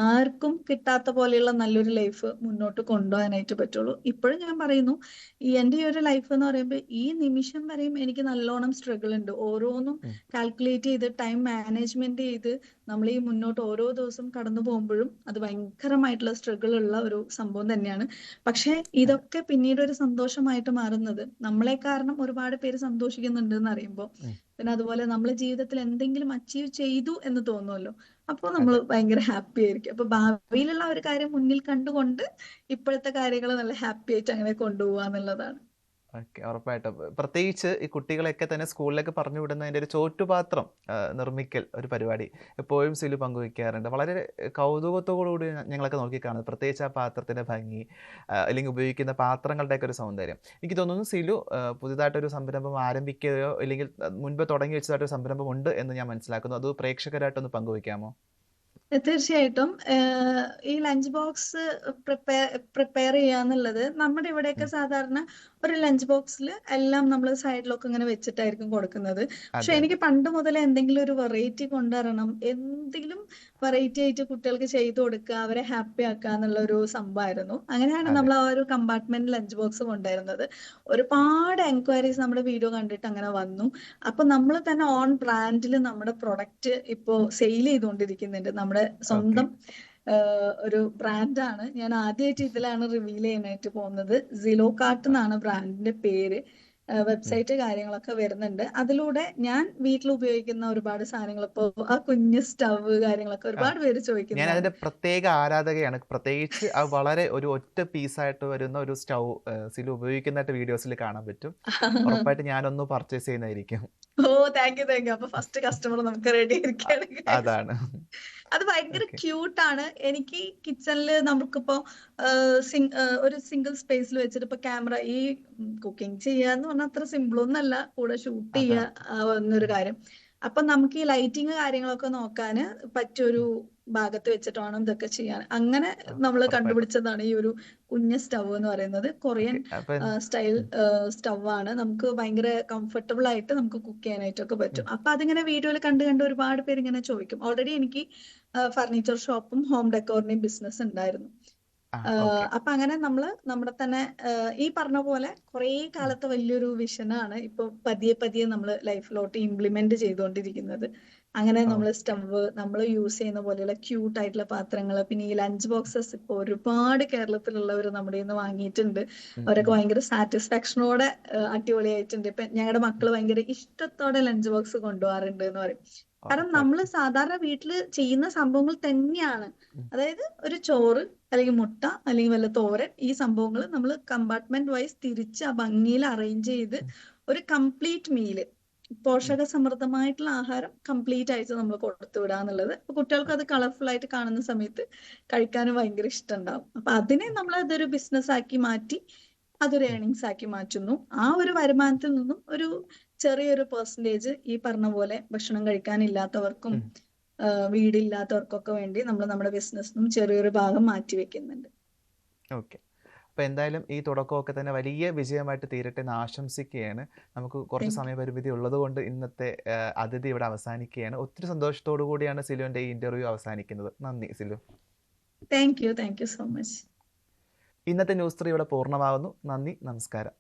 ആർക്കും കിട്ടാത്ത പോലെയുള്ള നല്ലൊരു ലൈഫ് മുന്നോട്ട് കൊണ്ടുപോകാനായിട്ട് പറ്റുള്ളൂ. ഇപ്പോഴും ഞാൻ പറയുന്നു, എൻ്റെ ഈ ഒരു ലൈഫ് എന്ന് പറയുമ്പോൾ ഈ നിമിഷം വരെയും എനിക്ക് നല്ലോണം സ്ട്രഗിൾ ഉണ്ട്. ഓരോന്നും ഉം. കാൽക്കുലേറ്റ് ചെയ്ത് ടൈം മാനേജ്മെന്റ് ചെയ്ത് നമ്മൾ ഈ മുന്നോട്ട് ഓരോ ദിവസം കടന്നു പോകുമ്പോഴും അത് ഭയങ്കരമായിട്ടുള്ള സ്ട്രഗിൾ ഉള്ള ഒരു സംഭവം തന്നെയാണ്. പക്ഷെ അതെ. ഇതൊക്കെ പിന്നീട് ഒരു സന്തോഷമായിട്ട് മാറുന്നത് നമ്മളെ കാരണം ഒരുപാട് പേര് സന്തോഷിക്കുന്നുണ്ട് എന്ന് അറിയുമ്പോൾ, ഉം. പിന്നെ അതുപോലെ നമ്മൾ ജീവിതത്തിൽ എന്തെങ്കിലും അച്ചീവ് ചെയ്തു എന്ന് തോന്നുമല്ലോ, അപ്പോൾ നമ്മൾ അതെ. ഭയങ്കര ഹാപ്പി ആയിരിക്കും. അപ്പൊ ഭാവിയിലുള്ള ഒരു കാര്യം മുന്നിൽ കണ്ടുകൊണ്ട് ഇപ്പോഴത്തെ കാര്യങ്ങൾ നല്ല ഹാപ്പി ആയിട്ട് അങ്ങനെ കൊണ്ടുപോകാന്നുള്ളതാണ്. ഓക്കെ. ഉറപ്പായിട്ടും. പ്രത്യേകിച്ച് ഈ കുട്ടികളെയൊക്കെ തന്നെ സ്കൂളിലേക്ക് പറഞ്ഞു വിടുന്നതിൻ്റെ ഒരു ചോറ്റുപാത്രം നിർമ്മിക്കൽ ഒരു പരിപാടി എപ്പോഴും സിലു പങ്കുവയ്ക്കാറുണ്ട്. വളരെ കൗതുകത്തോടുകൂടി ഞങ്ങളൊക്കെ നോക്കിക്കാണുന്നത്. പ്രത്യേകിച്ച് ആ പാത്രത്തിൻ്റെ ഭംഗി, അല്ലെങ്കിൽ ഉപയോഗിക്കുന്ന പാത്രങ്ങളുടെയൊക്കെ ഒരു സൗന്ദര്യം. എനിക്ക് തോന്നുന്നു സിലു പുതിയതായിട്ടൊരു സംരംഭം ആരംഭിക്കുകയോ അല്ലെങ്കിൽ മുൻപ് തുടങ്ങി വെച്ചതായിട്ടൊരു സംരംഭം ഉണ്ട് എന്ന് ഞാൻ മനസ്സിലാക്കുന്നു. അത് പ്രേക്ഷകരായിട്ടൊന്ന് പങ്കുവയ്ക്കാമോ? തീർച്ചയായിട്ടും. ഈ ലഞ്ച് ബോക്സ് പ്രിപ്പയർ ചെയ്യാന്നുള്ളത് നമ്മുടെ ഇവിടെയൊക്കെ ഉം. സാധാരണ ഒരു ലഞ്ച് ബോക്സിൽ എല്ലാം നമ്മൾ സൈഡിലൊക്കെ ഇങ്ങനെ വെച്ചിട്ടായിരിക്കും കൊടുക്കുന്നത്. പക്ഷെ അതെ, അതെ. എനിക്ക് പണ്ട് മുതലേ എന്തെങ്കിലും ഒരു വെറൈറ്റി കൊണ്ടുവരണം, എന്തെങ്കിലും വെറൈറ്റി ആയിട്ട് കുട്ടികൾക്ക് ചെയ്തു കൊടുക്കുക, അവരെ ഹാപ്പി ആക്കുക എന്നുള്ള ഒരു സംഭവമായിരുന്നു. അങ്ങനെയാണ് അതെ. നമ്മൾ ആ ഒരു കമ്പാർട്ട്മെന്റ് ലഞ്ച് ബോക്സ് കൊണ്ടുവരുന്നത്. ഒരുപാട് എൻക്വയറീസ് നമ്മുടെ വീഡിയോ കണ്ടിട്ട് അങ്ങനെ വന്നു. അപ്പൊ നമ്മൾ തന്നെ ഓൺ ബ്രാൻഡിൽ നമ്മുടെ പ്രൊഡക്റ്റ് ഇപ്പോ സെയിൽ ചെയ്തുകൊണ്ടിരിക്കുന്നുണ്ട്. നമ്മുടെ ഓക്കെ. സ്വന്തം ഒരു ബ്രാൻഡാണ്. ഞാൻ ആദ്യമായിട്ട് ഇതിലാണ് റിവീൽ ചെയ്യാനായിട്ട് പോകുന്നത്. സിലോ കാർട്ട് എന്നാണ് ബ്രാൻഡിന്റെ പേര്. ഉം. വെബ്സൈറ്റ് കാര്യങ്ങളൊക്കെ വരുന്നുണ്ട്. അതിലൂടെ ഞാൻ വീട്ടിൽ ഉപയോഗിക്കുന്ന ഒരുപാട് സാധനങ്ങൾ, ഇപ്പോ ആ കുഞ്ഞ് സ്റ്റവ് കാര്യങ്ങളൊക്കെ ആ. ഒരുപാട് പേര് ഞാൻ ചോദിക്കുന്നതാണ്. അതിന്റെ പ്രത്യേക ആരാധകയാണ്. പ്രത്യേകിച്ച് അത് വളരെ ഒരു ഒറ്റ പീസായിട്ട് വരുന്ന ഒരു സ്റ്റൗ സിലു ഉപയോഗിക്കുന്നതായിട്ട് വീഡിയോസിൽ കാണാൻ പറ്റും. ഉറപ്പായിട്ട് ഞാനൊന്ന് പർച്ചേസ് ചെയ്യുന്നതായിരിക്കും. ഓ, താങ്ക് യു താങ്ക് യു. അപ്പൊ ഫസ്റ്റ് കസ്റ്റമർ നമുക്ക് റെഡി അ- ആയിരിക്കുകയാണ് guys. അതാണ്. അത് ഭയങ്കര ഓക്കെ. ക്യൂട്ടാണ്. എനിക്ക് കിച്ചണിൽ നമുക്കിപ്പോ ഒരു സിംഗിൾ സ്പേസിൽ വെച്ചിട്ട് ഇപ്പൊ ക്യാമറ ഈ കുക്കിംഗ് ചെയ്യാന്ന് പറഞ്ഞാൽ അത്ര സിമ്പിൾ ഒന്നല്ല, കൂടെ ഷൂട്ട് അതാണ്. ചെയ്യുക എന്നൊരു കാര്യം. അപ്പൊ നമുക്ക് ഈ ലൈറ്റിങ് കാര്യങ്ങളൊക്കെ നോക്കാന് പറ്റിയൊരു ഭാഗത്ത് വെച്ചിട്ട് വേണം ഇതൊക്കെ ചെയ്യാൻ. അങ്ങനെ നമ്മൾ ഉറപ്പായിട്ടും. കണ്ടുപിടിച്ചതാണ് ഈ ഒരു കുഞ്ഞ് സ്റ്റവ് എന്ന് പറയുന്നത്. Korean okay. അപ്പം സ്റ്റൈൽ സ്റ്റവ് ആണ്. നമുക്ക് ഭയങ്കര കംഫർട്ടബിൾ ആയിട്ട് നമുക്ക് കുക്ക് ചെയ്യാനായിട്ടൊക്കെ പറ്റും. അപ്പൊ അതിങ്ങനെ വീഡിയോയിൽ കണ്ട് കണ്ട് ഒരുപാട് പേര് ഇങ്ങനെ ചോദിക്കും. ഓൾറെഡി എനിക്ക് ഫർണിച്ചർ ഷോപ്പും ഹോം ഡെക്കോറിന്റെയും ബിസിനസ് ഉണ്ടായിരുന്നു. ഓക്കെ. അപ്പൊ അങ്ങനെ നമ്മള് നമ്മുടെ തന്നെ ഈ പറഞ്ഞ പോലെ കുറെ കാലത്തെ വലിയൊരു വിഷനാണ് ഇപ്പൊ പതിയെ പതിയെ നമ്മൾ ലൈഫിലോട്ട് ഇംപ്ലിമെന്റ് ചെയ്തുകൊണ്ടിരിക്കുന്നത്. അങ്ങനെ നമ്മൾ സ്റ്റവ്, നമ്മൾ യൂസ് ചെയ്യുന്ന പോലെയുള്ള ക്യൂട്ട് ആയിട്ടുള്ള പാത്രങ്ങൾ, പിന്നെ ഈ ലഞ്ച് ബോക്സസ് ഇപ്പൊ ഒരുപാട് കേരളത്തിലുള്ളവർ നമ്മുടെ നിന്ന് വാങ്ങിയിട്ടുണ്ട്. അവരൊക്കെ ഭയങ്കര സാറ്റിസ്ഫാക്ഷനോടെ അടിപൊളിയായിട്ടുണ്ട്. ഇപ്പൊ ഞങ്ങളുടെ മക്കള് ഭയങ്കര ഇഷ്ടത്തോടെ ലഞ്ച് ബോക്സ് കൊണ്ടുപോകാറുണ്ട് എന്ന് പറയും. കാരണം നമ്മൾ സാധാരണ വീട്ടിൽ ചെയ്യുന്ന സംഭവങ്ങൾ തന്നെയാണ്. അതായത് ഒരു ചോറ് അല്ലെങ്കിൽ മുട്ട അല്ലെങ്കിൽ വല്ല തോരൻ, ഈ സംഭവങ്ങൾ നമ്മൾ കമ്പാർട്ട്മെന്റ് വൈസ് തിരിച്ച് ആ ഭംഗിയിൽ അറേഞ്ച് ചെയ്ത് ഒരു കംപ്ലീറ്റ് മീല്, പോഷക സമൃദ്ധമായിട്ടുള്ള ആഹാരം കംപ്ലീറ്റ് ആയിട്ട് നമ്മൾ കൊടുത്തു വിടുക എന്നുള്ളത്. അപ്പൊ കുട്ടികൾക്ക് അത് കളർഫുൾ ആയിട്ട് കാണുന്ന സമയത്ത് കഴിക്കാനും ഭയങ്കര ഇഷ്ടം ഉണ്ടാവും. അപ്പൊ അതിനെ നമ്മൾ അതൊരു ബിസിനസ് ആക്കി മാറ്റി അതൊരു ഏർണിങ്സ് ആക്കി മാറ്റുന്നു. ആ ഒരു വരുമാനത്തിൽ നിന്നും ഒരു ചെറിയൊരു പെർസെന്റേജ് ഈ പറഞ്ഞ പോലെ ഭക്ഷണം കഴിക്കാനില്ലാത്തവർക്കും വീടില്ലാത്തവർക്കൊക്കെ വേണ്ടി നമ്മൾ നമ്മുടെ ബിസിനസ്സിനും ചെറിയൊരു ഭാഗം മാറ്റി വെക്കുന്നുണ്ട്. ഓക്കെ. അപ്പോൾ എന്തായാലും ഈ തുടക്കമൊക്കെ തന്നെ വലിയ വിജയമായിട്ട് തീരട്ടെ എന്ന് ആശംസിക്കുകയാണ്. നമുക്ക് കുറച്ച് സമയപരിമിതി ഉള്ളതുകൊണ്ട് ഇന്നത്തെ അതിഥി ഇവിടെ അവസാനിക്കുകയാണ്. ഒത്തിരി സന്തോഷത്തോടു കൂടിയാണ് സിലുവിൻ്റെ ഈ ഇൻ്റർവ്യൂ അവസാനിക്കുന്നത്. നന്ദി Silu. Thank you so much. ഇന്നത്തെ ന്യൂസ് 3 ഇവിടെ പൂർണ്ണമാകുന്നു. നന്ദി, നമസ്കാരം.